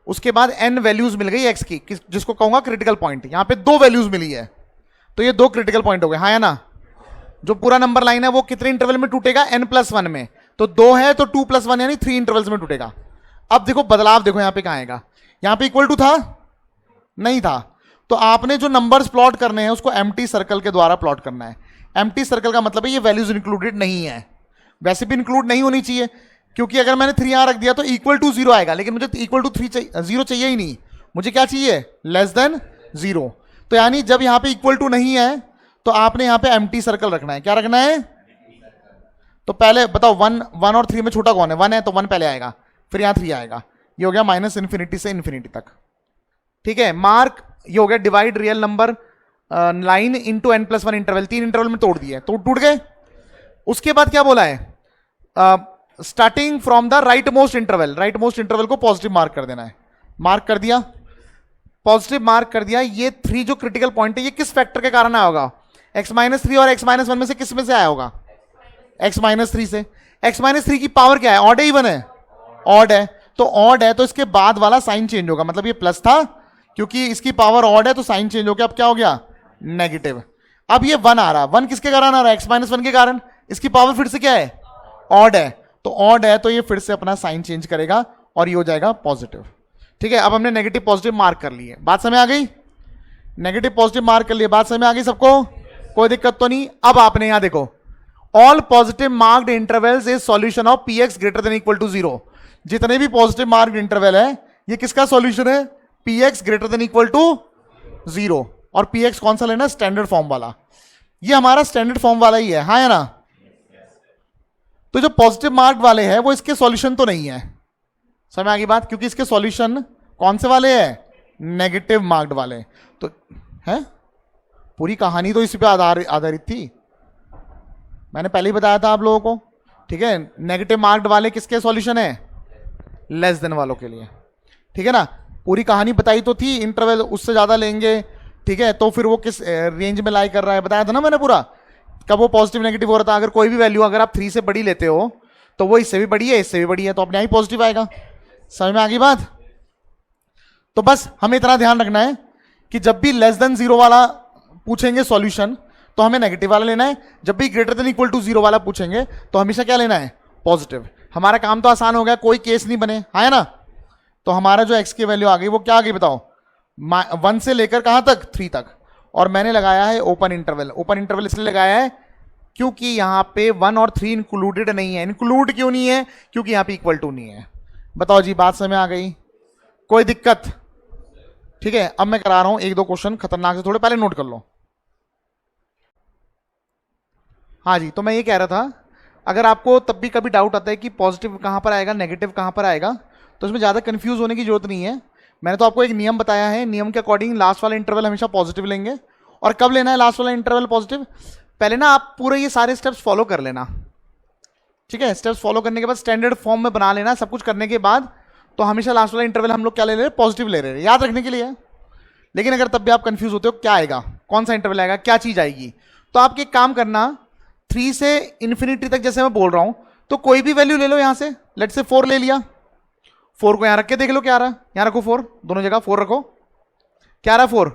उसके बाद n वैल्यूज मिल गई x की, जिसको कहूंगा क्रिटिकल पॉइंट। यहां पे 2 वैल्यूज मिली है, तो ये 2 क्रिटिकल पॉइंट हो गए, हाँ या ना। जो पूरा नंबर लाइन है वो कितने इंटरवल में टूटेगा, n+1 में। तो 2 है तो 2+1 यानी 3 इंटरवल्स में टूटेगा। अब देखो बदलाव, देखो यहां पे कहां आएगा, यहां पे इक्वल टू था, नहीं था, तो आपने जो नंबर्स प्लॉट करने हैं उसको एम्प्टी सर्कल के द्वारा प्लॉट करना है। एम्प्टी सर्कल का मतलब है ये वैल्यूज इंक्लूडेड नहीं है, वैसे भी इंक्लूड नहीं होनी चाहिए, क्योंकि अगर मैंने 3 यहां रख दिया तो इक्वल टू 0 आएगा, लेकिन मुझे इक्वल टू 0 चाहिए ही नहीं, मुझे क्या चाहिए, लेस देन 0। तो यानी जब यहां पे इक्वल टू नहीं है तो आपने यहां पे एम्प्टी सर्कल रखना है। क्या रखना है, तो पहले बताओ 1 और 3 में छोटा कौन है, 1 है, तो 1 पहले आएगा, फिर यहां 3 आएगा, ये हो गया -इन्फिनिटी से इन्फिनिटी तक। ठीक है, मार्क, ये हो गया divide real number line into n+1 interval, 3 interval में तोड़ दिए तो टूट गए। उसके बाद क्या बोला है, starting from the right most interval, right most interval को पॉजिटिव मार्क कर देना है। मार्क कर दिया, पॉजिटिव मार्क कर दिया। ये 3 जो क्रिटिकल पॉइंट है ये किस फैक्टर के कारण आया होगा, x-3 और x-1 में से किस में से आया होगा, x-3 से। x-3 की पावर क्या है, ऑड है इवन है, ऑड है, तो ऑड है तो इसके बाद वाला साइन चेंज होगा, मतलब ये प्लस था, क्योंकि इसकी पावर ऑड है तो साइन चेंज हो गया, अब क्या हो गया, नेगेटिव। अब ये 1 आ रहा, 1 किसके कारण आ रहा है, x-1 के कारण, इसकी पावर फिर से क्या है, ऑड है, तो ऑड है तो ये फिर से अपना साइन चेंज करेगा और ये हो जाएगा पॉजिटिव। ठीक है, अब हमने नेगेटिव पॉजिटिव मार्क कर लिए, बात समझ आ गई, नेगेटिव पॉजिटिव मार्क कर लिए, बात समझ आ गई सबको, कोई दिक्कत तो नहीं। अब आपने यहां देखो, all positive marked intervals is solution of px greater than equal to 0। जितने भी पॉजिटिव मार्क्ड इंटरवल है ये किसका सॉल्यूशन है, px greater than equal to 0। और px कौन सा लेना, स्टैंडर्ड फॉर्म वाला, ये हमारा स्टैंडर्ड फॉर्म वाला ही है, हाँ या ना। तो जो पॉजिटिव मार्क्ड वाले हैं वो इसके सॉल्यूशन तो नहीं है, समझ आ गई बात, क्योंकि इसके सॉल्यूशन कौन से वाले हैं, नेगेटिव मार्क्ड वाले। तो है पूरी कहानी तो इसी पे आधारित थी, मैंने पहले ही बताया था आप लोगों को। ठीक है, नेगेटिव मार्क्ड वाले किसके सॉल्यूशन है, लेस देन वालों के लिए। ठीक है ना, पूरी कहानी बताई तो थी, इंटरवल उससे ज्यादा लेंगे, ठीक है, तो फिर वो किस रेंज में लाई कर रहा है, बताया था ना मैंने पूरा, कब वो पॉजिटिव नेगेटिव हो रहा था। अगर कोई भी वैल्यू अगर आप 3 से बड़ी लेते हो तो वो इससे भी बड़ी है, इससे भी बड़ी है, तो अपने आप ही पॉजिटिव आएगा। समझ में आ गई बात। तो बस हमें इतना ध्यान रखना है कि जब भी लेस देन 0 वाला पूछेंगे सॉल्यूशन तो हमें नेगेटिव वाला लेना है, जब भी ग्रेटर देन इक्वल टू 0 वाला पूछेंगे तो हमेशा क्या लेना है, पॉजिटिव। हमारा काम तो आसान हो गया, कोई केस नहीं बने, हाँ है ना। तो हमारा जो x की वैल्यू आ गई वो क्या आ गई बताओ, 1 से लेकर कहां तक, 3 तक, और मैंने लगाया है ओपन इंटरवल। ओपन इंटरवल इसलिए लगाया है क्योंकि यहां पे 1 और 3 इंक्लूडेड नहीं है। इंक्लूड क्यों नहीं है, क्योंकि यहां पे इक्वल टू नहीं है। बताओ जी, बात समझ आ गई, कोई दिक्कत। ठीक है, अब मैं करा रहा हूं 1-2 क्वेश्चन खतरनाक से, थोड़े पहले नोट कर लो। हाँ जी, तो मैं ये कह रहा था, अगर आपको तब भी कभी डाउट आता है कि पॉजिटिव कहां पर आएगा, नेगेटिव कहां पर आएगा, तो उसमें ज्यादा कंफ्यूज होने की जरूरत नहीं है। मैंने तो आपको एक नियम बताया है, नियम के अकॉर्डिंग लास्ट वाला इंटरवल हमेशा पॉजिटिव लेंगे। और कब लेना है लास्ट वाला इंटरवल पॉजिटिव, पहले ना आप पूरे ये सारे स्टेप्स फॉलो कर लेना। ठीक है, स्टेप्स फॉलो करने के बाद स्टैंडर्ड फॉर्म में बना लेना, सब कुछ करने के बाद तो हमेशा लास्ट वाला इंटरवल हम लोग क्या ले रहे हैं, पॉजिटिव ले रहे हैं, याद रखने के लिए। लेकिन अगर तब भी आप कंफ्यूज होते हो क्या आएगा, कौन सा इंटरवल आएगा, क्या चीज आएगी, तो आप एक काम करना, 3 से इन्फिनिटी तक जैसे मैं बोल रहा हूं, तो कोई भी वैल्यू ले लो यहां से। लेट से 4 ले लिया, 4 को यहां रख के देख लो क्या आ रहा है, यहां रखो 4, दोनों जगह 4 रखो, क्या आ रहा है 4,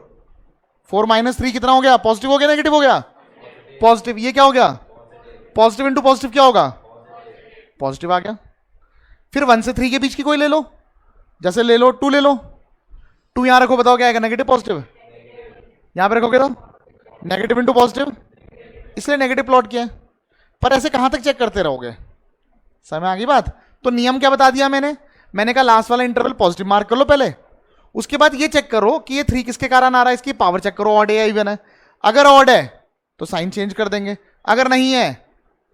4 - 3 कितना हो गया, पॉजिटिव हो गया नेगेटिव हो गया, पॉजिटिव। ये क्या हो गया, पॉजिटिव इंटू पॉजिटिव क्या होगा, पॉजिटिव आ गया। फिर 1 से 3 के बीच की कोई ले लो, जैसे ले लो 2 ले लो, 2 यहां रखो, बताओ क्या आएगा, नेगेटिव पॉजिटिव, यहां पे रखोगे तो नेगेटिव इंटू पॉजिटिव, इसलिए नेगेटिव प्लॉट किया है। पर ऐसे कहां तक चेक करते रहोगे, समझ में आ गई बात। तो नियम क्या बता दिया मैंने कहा लास्ट वाला इंटरवल पॉजिटिव मार्क कर लो पहले, उसके बाद ये चेक करो कि ये 3 किसके कारण आ रहा है, इसकी पावर चेक करो, ऑड है या इवन है। अगर ऑड है तो साइन चेंज कर देंगे, अगर नहीं है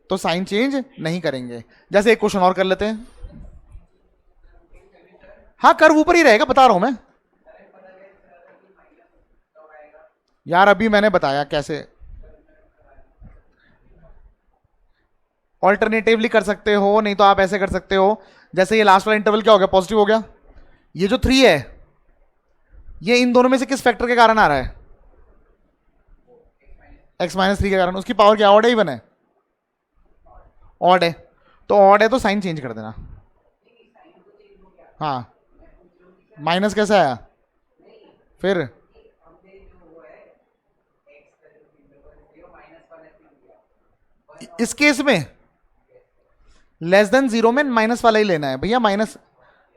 तो साइन चेंज नहीं करेंगे। जैसे एक क्वेश्चन और कर लेते हैं, हाँ कर्व ऊपर ही रहेगा, बता रहा हूं मैं यार, अभी मैंने बताया कैसे ऑल्टरनेटिवली कर सकते हो, नहीं तो आप ऐसे कर सकते हो, जैसे ये लास्ट वाला इंटरवल क्या हो गया, पॉजिटिव हो गया। ये जो 3 है ये इन दोनों में से किस फैक्टर के कारण आ रहा है, x-3 के कारण। उसकी पावर क्या, ऑड है इवन है, ऑड है, तो ऑड है तो साइन चेंज कर देना। हाँ, माइनस कैसे आया फिर? इस केस में लेस देन जीरो में माइनस वाला ही लेना है भैया। माइनस,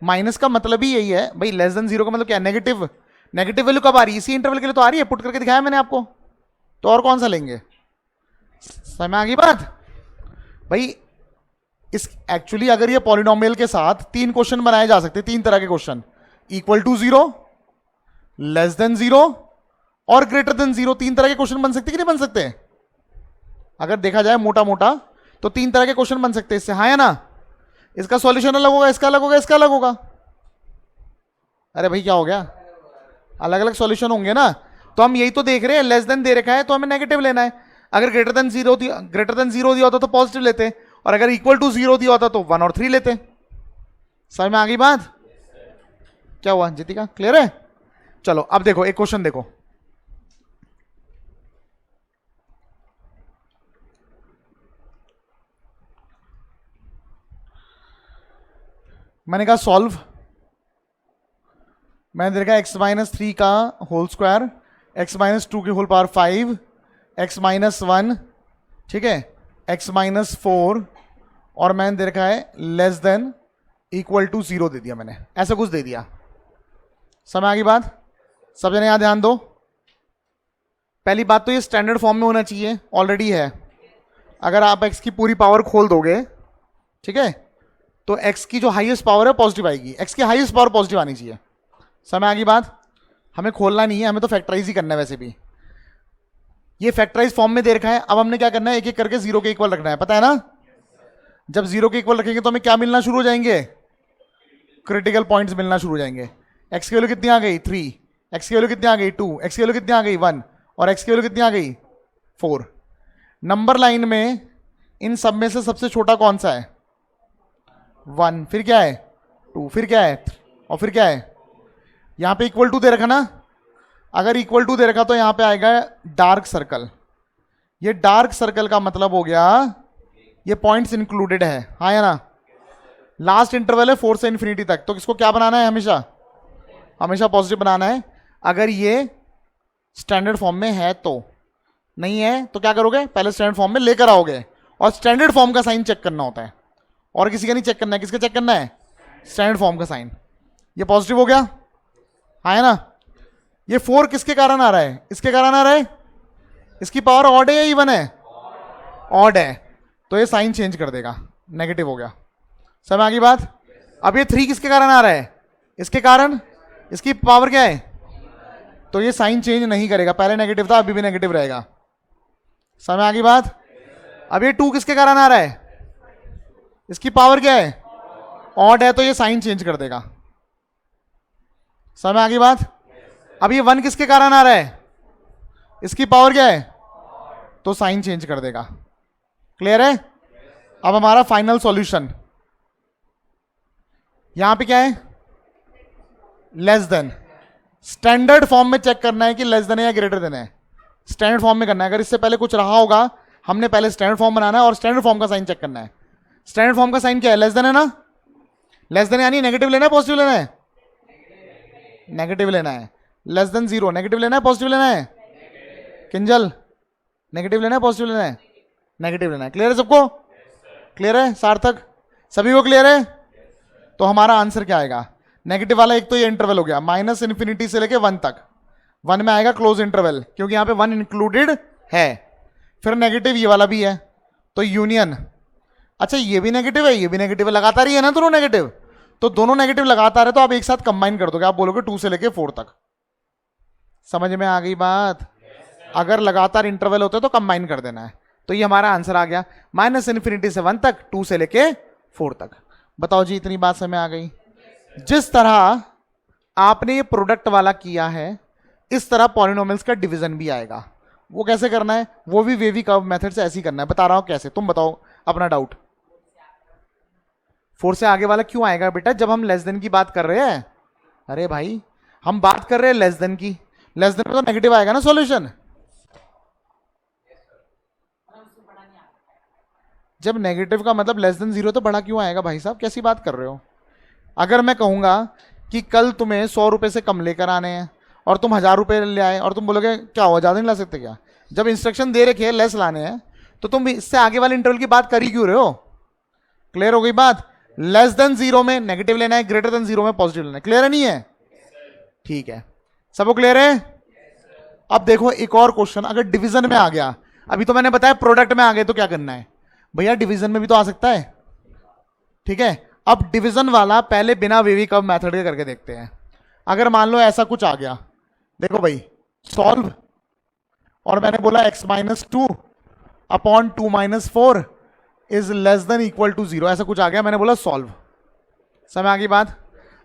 माइनस का मतलब ही यही है भाई। लेस देन जीरो का मतलब क्या? नेगेटिव। नेगेटिव वैल्यू कब आ रही है? इसी इंटरवल के लिए तो आ रही है, पुट करके दिखाया मैंने आपको। तो और कौन सा लेंगे? समझ में आ गई बात भाई? इस एक्चुअली अगर ये पॉलिनोमियल के साथ 3 क्वेश्चन बनाए जा सकते हैं, 3 तरह के question. Equal to zero, less than zero और ग्रेटर देन जीरो। 3 तरह के क्वेश्चन बन सकते कि नहीं बन सकते? अगर देखा जाए मोटा मोटा तो 3 तरह के क्वेश्चन बन सकते हैं इससे, हाँ या ना? इसका सॉल्यूशन अलग होगा, इसका अलग होगा, इसका अलग होगा। अरे भाई क्या हो गया? अलग अलग सॉल्यूशन होंगे ना। तो हम यही तो देख रहे हैं, लेस देन दे रखा है तो हमें नेगेटिव लेना है। अगर ग्रेटर देन जीरो दिया होता तो पॉजिटिव लेते, और अगर इक्वल टू जीरो दिया होता तो 1 और 3 लेते। समझ में आ गई बात? क्या हुआ जीतिका, क्लियर है? चलो अब देखो एक क्वेश्चन देखो। मैंने कहा सॉल्व, मैंने देखा x माइनस 3 का होल स्क्वायर, x माइनस 2 की होल पावर 5, x माइनस 1, ठीक है, x माइनस 4, और मैंने दे रखा है लेस देन इक्वल टू 0 दे दिया मैंने, ऐसा कुछ दे दिया। समझ आ गई बात? सब जने यहां ध्यान दो। पहली बात तो ये स्टैंडर्ड फॉर्म में होना चाहिए, ऑलरेडी है। अगर आप x की पूरी पावर खोल दोगे, ठीक है, तो x की जो हाईएस्ट पावर है पॉजिटिव आएगी। x की हाईएस्ट पावर पॉजिटिव आनी चाहिए। समझ आ गई बात? हमें खोलना नहीं है, हमें तो फैक्टराइज ही करना है। वैसे भी ये फैक्टराइज फॉर्म में दे रखा है। अब हमने क्या करना है, एक एक करके 0 के इक्वल रखना है, पता है ना? जब 0 के इक्वल रखेंगे तो हमें क्या मिलना शुरू हो जाएंगे? क्रिटिकल पॉइंट्स मिलना शुरू हो जाएंगे। x की वैल्यू कितनी आ गई? 3, x की वैल्यू कितनी आ गई? 2, x की वैल्यू कितनी आ गई? 1, और x की वैल्यू कितनी आ गई? 4। नंबर लाइन में इन सब में से सबसे छोटा कौन सा है? 1, फिर क्या है? 2, फिर क्या है? और फिर क्या है? यहां पे इक्वल टू दे रखा ना। अगर इक्वल टू दे रखा तो यहां पे आएगा डार्क सर्कल। ये डार्क सर्कल का मतलब हो गया ये पॉइंट्स इंक्लूडेड है, हाँ या ना? लास्ट इंटरवल है 4 से इंफिनिटी तक, तो किसको क्या बनाना है? हमेशा हमेशा पॉजिटिव बनाना है। अगर ये स्टैंडर्ड फॉर्म में है तो, नहीं है तो क्या करोगे? पहले स्टैंडर्ड फॉर्म में लेकर आओगे, और स्टैंडर्ड फॉर्म का साइन चेक करना होता है, और किसी का नहीं चेक करना है। किसका चेक करना है? स्टैंडर्ड फॉर्म का साइन। ये पॉजिटिव हो गया, हाँ है ना? ये 4 किसके कारण आ रहा है? इसके कारण आ रहा है। इसकी पावर ऑड है या इवन है? ऑड है, तो ये साइन चेंज कर देगा, नेगेटिव हो गया। समझ आ गई बात? अब ये 3 किसके कारण आ रहा है? इसके कारण। इसकी पावर क्या है? तो ये साइन चेंज नहीं करेगा, पहले नेगेटिव था अभी भी नेगेटिव रहेगा। समझ आ गई बात? अब ये 2 किसके कारण आ रहा है? इसकी पावर क्या है? ऑड है, तो ये साइन चेंज कर देगा। समझ आ गई बात? अब ये 1 किसके कारण आ रहा है? इसकी पावर क्या है? तो साइन चेंज कर देगा। क्लियर है? अब हमारा फाइनल सॉल्यूशन यहां पे क्या है? Less than. स्टैंडर्ड फॉर्म में चेक करना है कि लेस देन है या ग्रेटर देन है। स्टैंडर्ड फॉर्म में करना है। अगर इससे पहले कुछ रहा होगा, हमने पहले स्टैंडर्ड फॉर्म बनाना है और स्टैंडर्ड फॉर्म का साइन चेक करना है। स्टैंडर्ड फॉर्म का साइन क्या है? लेस देन है ना? लेस देन यानी नेगेटिव लेना है पॉजिटिव लेना है? नेगेटिव लेना है। लेस देन 0 नेगेटिव लेना है पॉजिटिव लेना है? किंजल, नेगेटिव लेना है पॉजिटिव लेना है? नेगेटिव लेना है। क्लियर है सबको? क्लियर है? सार्थक, सभी को क्लियर है? तो हमारा आंसर क्या आएगा? नेगेटिव वाला एक तो ये इंटरवल हो गया, माइनस इन्फिनिटी से लेके 1 तक। 1 में आएगा क्लोज इंटरवल, क्योंकि यहां पे 1 इंक्लूडेड है। फिर नेगेटिव ये वाला भी है, तो यूनियन। अच्छा ये भी नेगेटिव है, ये भी नेगेटिव है, लगातार ही है ना दोनों नेगेटिव। तो दोनों नेगेटिव लगातार है, तो आप एक साथ कंबाइन कर दोगे। आप बोलोगे 2 से लेके 4 तक। समझ में आ गई बात? अगर लगातार इंटरवल होते तो कंबाइन कर देना है। तो ये हमारा आंसर आ गया, माइनस इन्फिनिटी से 1 तक, 2 से लेके 4 तक। बताओ जी, इतनी बात समझ में आ गई? जिस तरह आपने ये प्रोडक्ट वाला किया है, इस तरह पॉलिनोमियल्स का डिवीजन भी आएगा। वो कैसे करना है? वो भी वेवी कर्व मेथड से ऐसे ही करना है। बता रहा हूं कैसे, तुम बताओ अपना डाउट। 4 से आगे वाला क्यों आएगा बेटा, जब हम लेस देन की बात कर रहे हैं? अरे भाई हम बात कर रहे हैं लेस देन की, लेस देन में तो नेगेटिव आएगा ना सॉल्यूशन। जब नेगेटिव का मतलब लेस देन 0, तो बड़ा क्यों आएगा भाई साहब? कैसी बात कर रहे हो? अगर मैं कहूंगा कि कल तुम्हें 100 रुपए से कम लेकर आने हैं और तुम 1000 रुपए ले आए और तुम बोलोगे क्या हुआ, ज़्यादा नहीं ला सकते क्या? जब इंस्ट्रक्शन दे रखे हैं लेस लाने हैं तो तुम इससे आगे वाले इंटरवल की बात कर ही क्यों रहे हो? क्लियर हो गई बात? लेस देन जीरो में नेगेटिव लेना है, ग्रेटर देन जीरो में पॉजिटिव लेना है। क्लियर है नहीं है? ठीक है, सबको क्लियर है? अब देखो एक और क्वेश्चन, अगर डिवीजन में आ गया, अभी तो मैंने बताया प्रोडक्ट में आ गए तो क्या करना है भैया, डिवीजन में भी तो आ सकता है। ठीक है, अब डिवीजन वाला पहले बिना वेवी कर्व मेथड के करके देखते हैं। अगर मान लो ऐसा कुछ आ गया, देखो भाई सॉल्व, और मैंने बोला x minus two upon 2 minus 4 is less than equal to 0, ऐसा कुछ आ गया, मैंने बोला सॉल्व। समझ आ गई बात?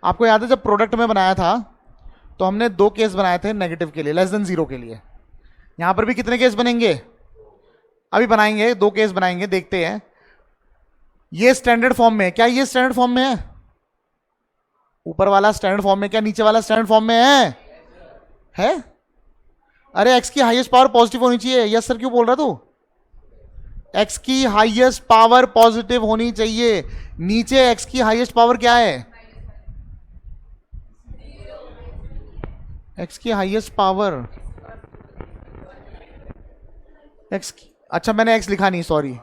आपको याद है जब प्रोडक्ट में बनाया था तो हमने 2 केस बनाए थे नेगेटिव के लिए, लेस देन 0 के लिए। यहां पर भी कितने केस बनेंगे? अभी बनाएंगे 2 केस बनाएंगे, देखते हैं। ये स्टैंडर्ड फॉर्म में है क्या? ये स्टैंडर्ड फॉर्म में है? ऊपर वाला स्टैंडर्ड फॉर्म में क्या नीचे वाला स्टैंडर्ड फॉर्म में है? अरे x की हाईएस्ट पावर पॉजिटिव होनी चाहिए। यस सर क्यों बोल रहा तू? x की हाईएस्ट पावर पॉजिटिव होनी चाहिए। नीचे x की हाईएस्ट पावर क्या है? x की हाईएस्ट पावर x की, अच्छा मैंने x लिखा नहीं, सॉरी,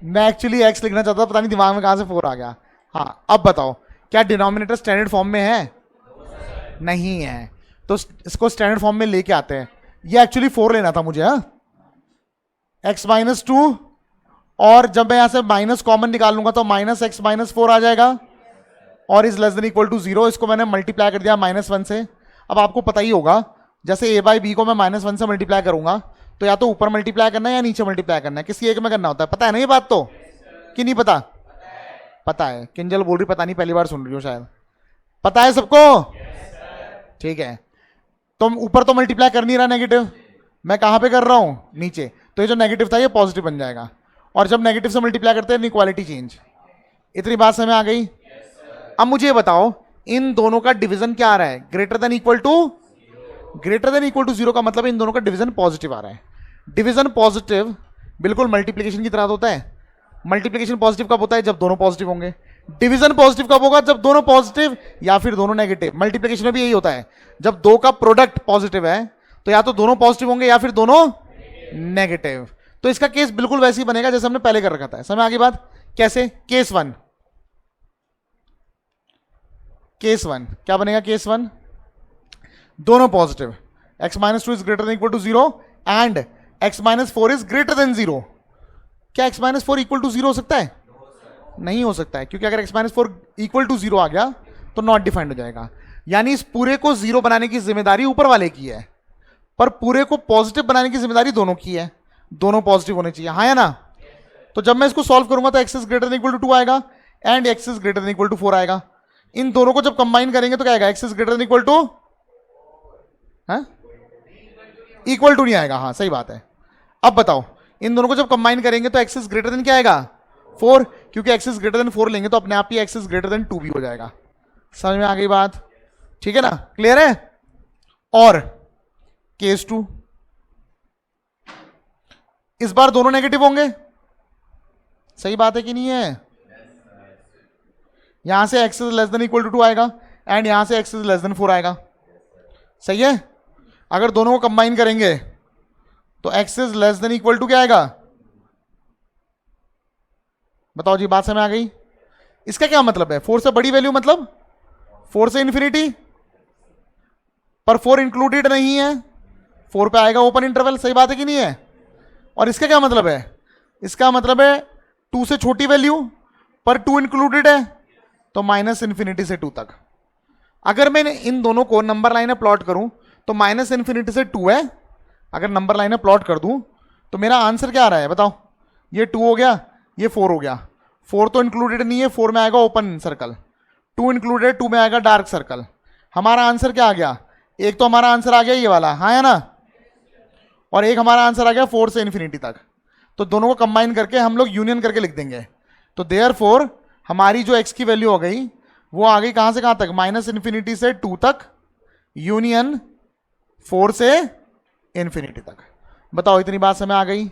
मैं एक्चुअली x लिखना चाहता था, पता नहीं दिमाग में कहां से 4 आ गया। हाँ अब बताओ, क्या डिनोमिनेटर स्टैंडर्ड फॉर्म में है? नहीं है, तो इसको स्टैंडर्ड फॉर्म में लेके आते हैं। ये एक्चुअली 4 लेना था मुझे, x माइनस 2, और जब मैं यहां से माइनस कॉमन निकाल लूंगा तो माइनस x माइनस 4 आ जाएगा, और is less than equal to 0। इसको मैंने मल्टीप्लाई कर दिया -1 से। अब आपको पता ही होगा, जैसे a बाई बी को मैं -1 से मल्टीप्लाई करूंगा तो या तो ऊपर मल्टीप्लाई करना है या नीचे मल्टीप्लाई करना है, किसी एक में करना होता है। पता है ना ये बात तो, कि नहीं पता? पता है। किंजल बोल रही पता नहीं, पहली बार सुन रही हो शायद। पता है सबको? ठीक है, तुम ऊपर तो मल्टीप्लाई कर नहीं रहा नेगेटिव, मैं कहां पे कर रहा हूं? नीचे। तो ये जो नेगेटिव था ये पॉजिटिव बन जाएगा, और जब नेगेटिव से मल्टीप्लाई करते हैं इनइक्वालिटी चेंज। इतनी बात समझ आ गई? अब मुझे ये बताओ इन दोनों का डिवीजन क्या आ रहा है? ग्रेटर देन इक्वल टू 0 का मतलब इन दोनों का डिवीजन पॉजिटिव आ रहा है। डिवीजन पॉजिटिव बिल्कुल मल्टीप्लिकेशन की तरह होता है। मल्टीप्लिकेशन पॉजिटिव कब होता है? जब दोनों पॉजिटिव होंगे। डिवीजन पॉजिटिव कब होगा? जब दोनों पॉजिटिव या फिर दोनों नेगेटिव। मल्टीप्लिकेशन में भी यही होता है, जब दो का प्रोडक्ट पॉजिटिव है तो या तो दोनों पॉजिटिव होंगे या फिर दोनों नेगेटिव। तो इसका केस बिल्कुल वैसे ही बनेगा जैसे हमने पहले कर रखा था। समझ आगे बात? कैसे? केस 1 क्या बनेगा? केस 1 दोनों positive, x minus 2 is greater than equal to 0 and x minus 4 is greater than 0। क्या x माइनस 4 इक्वल टू 0 हो सकता है? नहीं हो सकता है, क्योंकि अगर x माइनस 4 इक्वल टू 0 आ गया तो नॉट डिफाइंड हो जाएगा। यानी इस पूरे को 0 बनाने की जिम्मेदारी ऊपर वाले की है, पर पूरे को पॉजिटिव बनाने की जिम्मेदारी दोनों की है। दोनों पॉजिटिव होने चाहिए, हाँ या ना? तो जब मैं इसको सॉल्व करूंगा तो x is greater than equal to 2 आएगा and x is greater than equal to 4 आएगा। इन दोनों को जब कंबाइन करेंगे तो क्या आएगा? x is greater than equal to, equal to नहीं आएगा। हाँ सही बात है। अब बताओ इन दोनों को जब कंबाइन करेंगे तो x इज ग्रेटर देन क्या आएगा? 4, क्योंकि x इज ग्रेटर देन 4 लेंगे तो अपने आप ही x इज ग्रेटर देन 2 भी हो जाएगा। समझ में आ गई बात? ठीक है ना? क्लियर है? और केस 2, इस बार दोनों नेगेटिव होंगे। सही बात है कि नहीं है? यहां से x is less than equal to 2 आएगा एंड यहां से x इज लेस देन 4 आएगा। सही है? अगर दोनों को कंबाइन करेंगे तो x is less than equal to क्या आएगा? बताओ जी, बात समझ आ गई? इसका क्या मतलब है? 4 से बड़ी वैल्यू मतलब 4 से इंफिनिटी, पर 4 इंक्लूडेड नहीं है, 4 पे आएगा ओपन इंटरवल। सही बात है कि नहीं है? और इसका क्या मतलब है? इसका मतलब है 2 से छोटी वैल्यू पर 2 इंक्लूडेड है, तो माइनस इन्फिनिटी से 2 तक। अगर मैं इन दोनों को नंबर लाइन में प्लॉट करूं तो माइनस इन्फिनिटी से 2 है। अगर नंबर लाइन में प्लॉट कर दूं तो मेरा आंसर क्या आ रहा है? बताओ। ये 2 हो गया, ये 4 हो गया। 4 तो इंक्लूडेड नहीं है, 4 में आएगा ओपन सर्कल। 2 इंक्लूडेड, 2 में आएगा डार्क सर्कल। हमारा आंसर क्या आ गया? एक तो हमारा आंसर आ गया ये वाला, हाँ है ना? और एक हमारा आंसर आ गया 4 से इन्फिनिटी तक। तो दोनों को कंबाइन करके हम लोग यूनियन करके लिख देंगे। तो देयरफॉर हमारी जो x की वैल्यू हो गई वो आ गई कहां से कहां तक? माइनस इन्फिनिटी से 2 तक, यूनियन 4 से इन्फिनिटी तक। बताओ इतनी बात समझ आ गई?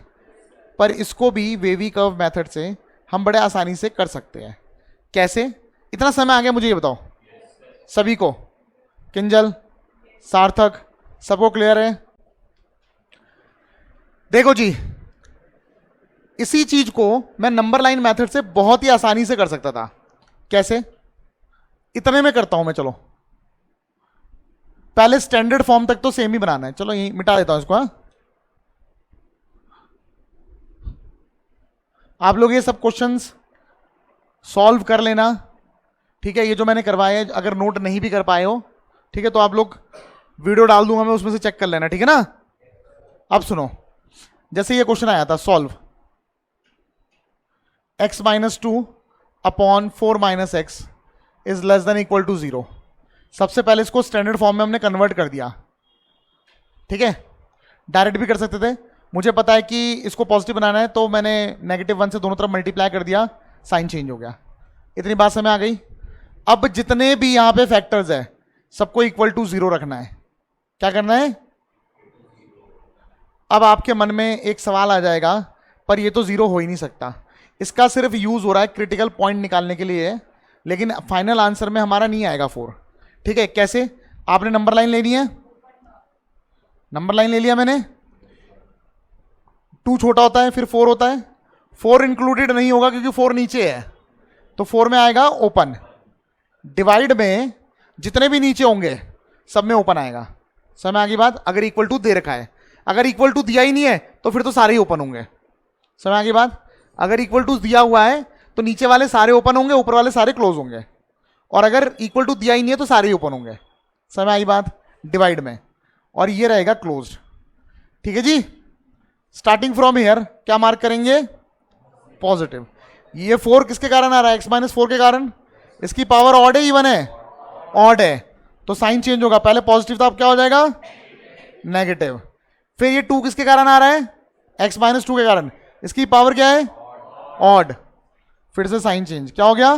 पर इसको भी वेवी कर्व मेथड से हम बड़े आसानी से कर सकते हैं। कैसे? इतना समय आ गया, मुझे ये बताओ सभी को, किंजल, सार्थक, सबको क्लियर है? देखो जी, इसी चीज को मैं नंबर लाइन मेथड से बहुत ही आसानी से कर सकता था। कैसे? इतने में करता हूं मैं। चलो पहले स्टैंडर्ड फॉर्म तक तो सेम ही बनाना है। चलो यही मिटा देता हूं इसको। आप लोग ये सब क्वेश्चंस सॉल्व कर लेना, ठीक है? ये जो मैंने करवाया है, अगर नोट नहीं भी कर पाए हो, ठीक है, तो आप लोग वीडियो डाल दूंगा मैं, उसमें से चेक कर लेना, ठीक है ना? अब सुनो, जैसे ये क्वेश्चन आया था, solve x minus two upon 4 minus X is less than equal to 0। सबसे पहले इसको स्टैंडर्ड फॉर्म में हमने कन्वर्ट कर दिया, ठीक है? डायरेक्ट भी कर सकते थे, मुझे पता है कि इसको पॉजिटिव बनाना है, तो मैंने -1 से दोनों तरफ मल्टीप्लाई कर दिया, साइन चेंज हो गया। इतनी बात समझ आ गई? अब जितने भी यहां पे फैक्टर्स है सबको इक्वल टू 0 रखना है। क्या करना है? अब आपके मन में एक सवाल आ जाएगा, पर ये तो 0 हो ही नहीं सकता। इसका सिर्फ यूज हो रहा है क्रिटिकल पॉइंट निकालने के लिए, लेकिन फाइनल आंसर में हमारा नहीं आएगा 4, ठीक है? कैसे? आपने नंबर लाइन लेनी है, नंबर लाइन ले लिया मैंने, 2 छोटा होता है फिर 4 होता है, 4 इंक्लूडेड नहीं होगा क्योंकि 4 नीचे है, तो 4 में आएगा ओपन। डिवाइड में जितने भी नीचे होंगे सब में ओपन आएगा। समझ आ गई बात? अगर इक्वल टू दे रखा है, अगर इक्वल टू दिया ही नहीं है तो फिर तो सारे ही ओपन होंगे। समझ आ गई बात? अगर इक्वल टू दिया हुआ है तो नीचे वाले सारे ओपन होंगे, ऊपर वाले सारे क्लोज होंगे, और अगर इक्वल टू दिया ही नहीं है तो सारे ही ओपन होंगे। समझ आई बात? डिवाइड में, और ये रहेगा क्लोज्ड, ठीक है जी? स्टार्टिंग फ्रॉम हियर क्या मार्क करेंगे? पॉजिटिव। ये 4 किसके कारण आ रहा है? x माइनस 4 के कारण। इसकी पावर ऑड है इवन है? ऑड है, तो साइन चेंज होगा, पहले पॉजिटिव था अब क्या हो जाएगा? नेगेटिव। फिर ये 2 किसके कारण आ रहा है? x माइनस 2 के कारण। इसकी पावर क्या है? ऑड। फिर से साइन चेंज, क्या हो गया?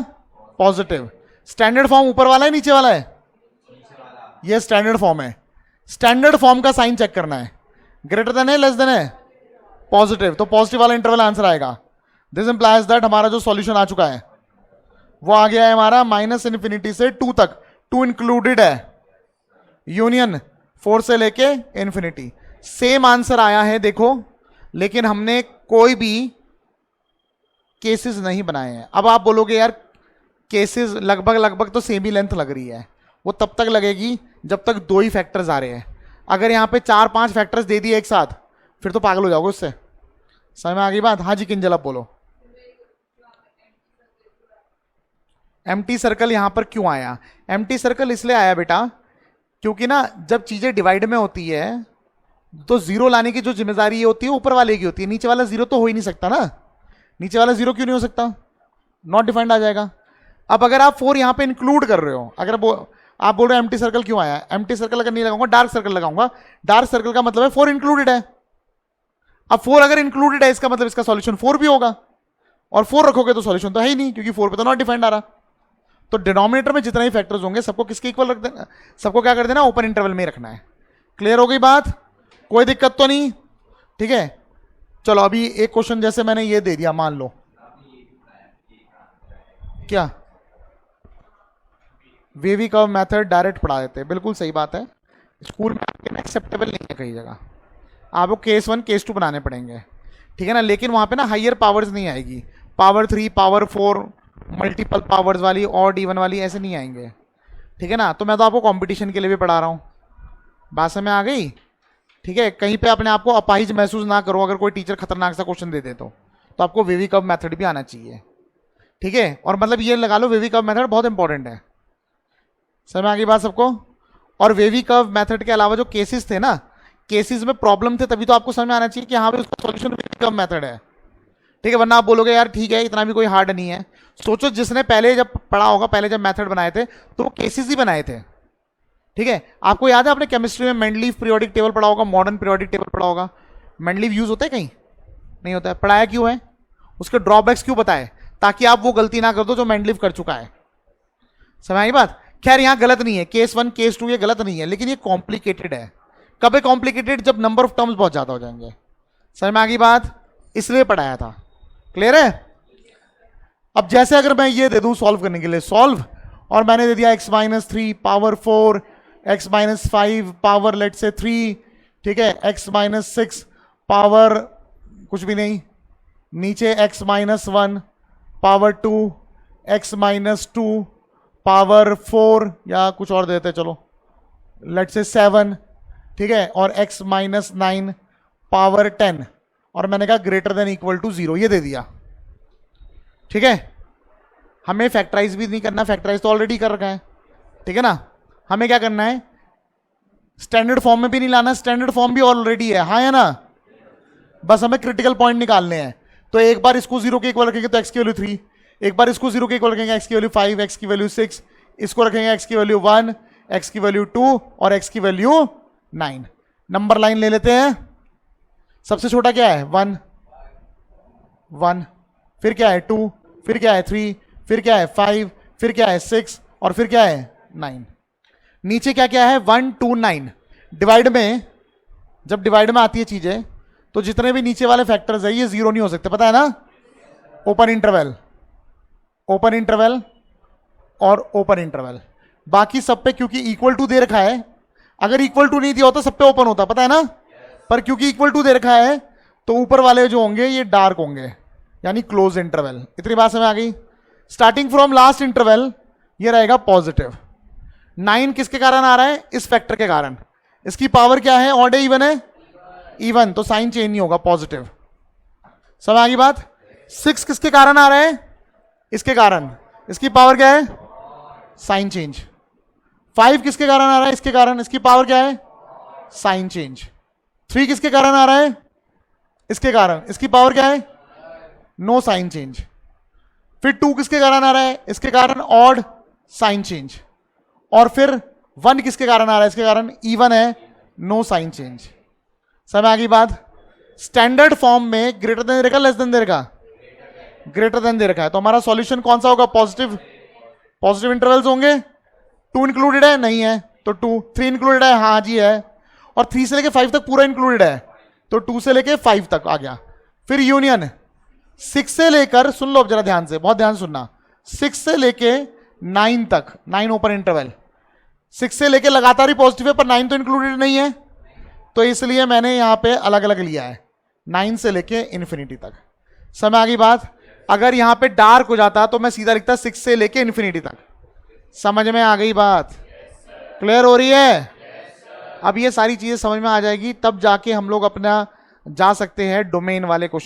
पॉजिटिव। स्टैंडर्ड फॉर्म ऊपर वाला है नीचे वाला है? ये स्टैंडर्ड फॉर्म है। स्टैंडर्ड फॉर्म का साइन चेक करना है, ग्रेटर देन है लेस देन है? पॉजिटिव, तो पॉजिटिव वाला इंटरवल आंसर आएगा। दिस इंप्लाइज दैट हमारा जो सॉल्यूशन आ चुका है वो आ गया है हमारा -∞ से 2 तक, 2 इंक्लूडेड है, यूनियन 4 से लेके इन्फिनिटी। सेम आंसर आया है देखो, लेकिन हमने कोई भी केसेस नहीं बनाए हैं। अब आप बोलोगे यार केसेस लगभग तो सेम ही लेंथ लग रही है, वो तब तक लगेगी जब तक 2 ही फैक्टर्स आ रहे हैं। अगर यहाँ पे 4-5 फैक्टर्स दे दिए एक साथ फिर तो पागल हो जाओगे उससे। समझ में आ गई बात? हाँ जी किंजल, आप बोलो। एम्प्टी सर्कल यहां पर क्यों आया? एम्प्टी सर्कल इसलिए आया बेटा, क्योंकि ना जब चीजें डिवाइड में होती है तो 0 लाने की जो जिम्मेदारी ये होती है ऊपर वाले की होती है, नीचे वाला 0 तो हो ही नहीं सकता ना। नीचे वाला 0 क्यों नहीं हो सकता? नॉट डिफाइंड आ जाएगा। अब अगर आप 4 यहां पे इंक्लूड कर रहे हो, अगर आप बोल रहे हो एम्प्टी सर्कल क्यों आया, एम्प्टी सर्कल अगर नहीं लगाऊंगा डार्क सर्कल लगाऊंगा, डार्क सर्कल का मतलब है 4 इंक्लूडेड है। अब 4 अगर इंक्लूडेड है इसका मतलब इसका सॉल्यूशन 4 भी होगा, और 4 रखोगे तो सॉल्यूशन तो है ही नहीं, क्योंकि 4 पे तो नॉट डिफाइंड आ रहा। तो डिनोमिनेटर में जितने ही फैक्टर्स होंगे सबको किसके इक्वल रख देना, सबको क्या कर देना? ओपन इंटरवल में रखना है। क्लियर हो गई बात? कोई दिक्कत तो नहीं? ठीक है, चलो अभी एक क्वेश्चन जैसे मैंने ये दे दिया, मान लो क्या वेवी कर्व मेथड डायरेक्ट पढ़ा देते हैं, बिल्कुल सही बात है। स्कूल में आपके एक्सेप्टेबल नहीं है कई जगह, आपको केस 1 केस 2 बनाने पड़ेंगे, ठीक है ना? लेकिन वहां पे ना हाइयर पावर्स नहीं आएगी, पावर 3 पावर 4 मल्टीपल पावर्स वाली ऑड इवन वाली ऐसे नहीं आएंगे, ठीक है ना? तो मैं तो आपको कंपटीशन के लिए भी पढ़ा रहा हूँ, बात समझ में आ गई? ठीक है, कहीं पे अपने आप को अपाहिज महसूस ना करो। अगर कोई टीचर खतरनाक सा क्वेश्चन दे दे तो आपको वेवी कर्व मेथड भी आना चाहिए, ठीक है? और मतलब ये लगा लो वेवी कर्व मेथड बहुत इंपॉर्टेंट है। समझ में आ गई बात सबको? और वेवी कर्व मेथड के अलावा जो केसेस थे ना, केसेस में प्रॉब्लम थे, तभी तो आपको समझ में आना चाहिए कि हाँ भाई उसका सॉल्यूशन वेवी कर्व मेथड है, ठीक है? वरना आप बोलोगे यार ठीक है इतना भी कोई हार्ड नहीं है। सोचो जिसने पहले जब पढ़ा होगा, पहले जब मेथड बनाए थे तो वो केसेस ही बनाए थे, ठीक है? आपको याद है आपने केमिस्ट्री में मेंडलीव पीरियोडिक टेबल पढ़ा होगा, मॉडर्न पीरियोडिक टेबल पढ़ा होगा। मेंडलीव यूज होता है कहीं? नहीं होता है। पढ़ाया क्यों है? उसके ड्रॉबैक्स क्यों बताए? ताकि आप वो गलती ना कर दो जो मेंडलीव कर चुका है। समझ आई बात? खैर यहां गलत नहीं है, केस 1 केस 2 ये गलत नहीं है, लेकिन ये कॉम्प्लिकेटेड है। कब है कॉम्प्लिकेटेड? जब नंबर ऑफ टर्म्स बहुत ज्यादा हो जाएंगे। समझ में आ गई बात? इसलिए पढ़ाया था। क्लियर है? अब जैसे अगर मैं ये दे दूं सॉल्व करने के लिए सॉल्व, और मैंने दे दिया x-3 power 4, x-5 power let से 3, ठीक है, x-6 पावर कुछ भी नहीं, नीचे x-1 पावर 2, x-2 पावर 4 या कुछ और देते चलो लेट से 7, ठीक है, और x-9 पावर 10, और मैंने कहा ग्रेटर देन इक्वल टू 0, ये दे दिया। ठीक है, हमें फैक्टराइज भी नहीं करना, फैक्टराइज तो ऑलरेडी कर रखा है, ठीक है ना। हमें क्या करना है, स्टैंडर्ड फॉर्म में भी नहीं लाना, स्टैंडर्ड फॉर्म भी ऑलरेडी है, हाँ है ना, बस हमें क्रिटिकल पॉइंट निकालने हैं। तो एक बार इसको 0 के इक्वल रखेंगे तो x की वैल्यू 3, एक बार इसको 0 के इक्वल रखेंगे x की वैल्यू 5, x की वैल्यू 6, इसको रखेंगे x की वैल्यू 1, x की वैल्यू 2 और x की वैल्यू 9। नंबर लाइन ले लेते हैं। सबसे छोटा क्या है 1, 1, फिर क्या है 2, फिर क्या है 3, फिर क्या है 5, फिर क्या है 6 और फिर क्या है 9। नीचे क्या क्या है 1, 2, 9। डिवाइड में, जब डिवाइड में आती है चीजें तो जितने भी नीचे वाले फैक्टर्स है ये 0 नहीं हो सकते, पता है ना। ओपन इंटरवल, ओपन इंटरवल और ओपन इंटरवल, बाकी सब पे क्योंकि इक्वल टू दे रखा है, अगर इक्वल टू नहीं दिया होता सब पे ओपन होता, पता है ना, पर क्योंकि इक्वल टू दे रखा है तो ऊपर वाले जो होंगे ये डार्क होंगे, यानी क्लोज इंटरवल। इतनी बात समझ आ गई। स्टार्टिंग फ्रॉम लास्ट इंटरवल ये रहेगा पॉजिटिव। 9 किसके कारण आ रहा है, इस फैक्टर के कारण। इसकी पावर क्या है, ऑड है इवन है, इवन, तो साइन चेंज नहीं होगा, पॉजिटिव। समझ आ गई बात। 6 किसके कारण आ रहा है, इसके कारण, इसकी पावर क्या है, साइन चेंज। 5 किसके कारण आ रहा है, इसके कारण, इसकी पावर क्या है, साइन चेंज। 3 किसके कारण आ रहा है, इसके कारण, इसकी पावर क्या है, नो साइन चेंज। फिर 2 किसके कारण आ रहा है, इसके कारण, ऑड, साइन चेंज। और फिर 1 किसके कारण आ रहा है, इसके कारण, इवन है, नो साइन चेंज। समझ आ गई बात। स्टैंडर्ड फॉर्म में ग्रेटर देन दे रखा, लेस देन दे रखा, ग्रेटर देन दे रखा है, तो हमारा सॉल्यूशन कौन सा होगा, पॉजिटिव। पॉजिटिव इंटरवल्स होंगे। 2 इंक्लूडेड है, नहीं है तो 2। 3 इंक्लूडेड है, हाँ जी है, और 3 से लेके 5 तक पूरा इंक्लूडेड है, तो 2 से लेके 5 तक आ गया। फिर यूनियन 6 से लेकर, सुन लो जरा ध्यान से, बहुत ध्यान सुनना, 6 से लेके 9 तक, 9 ओपन इंटरवल, 6 से लेके लगातार ही पॉजिटिव है, पर 9 तो इंक्लूडेड नहीं है, तो इसलिए मैंने यहां पे अलग अलग लिया है, 9 से लेके इन्फिनिटी तक। समझ आ गई बात। अगर यहां पे डार्क हो जाता तो मैं सीधा लिखता 6 से लेके इन्फिनिटी तक। समझ में आ गई बात, क्लियर हो रही है। अब ये सारी चीजें समझ में आ जाएगी, तब जाके हम लोग अपना जा सकते हैं डोमेन वाले क्वेश्चन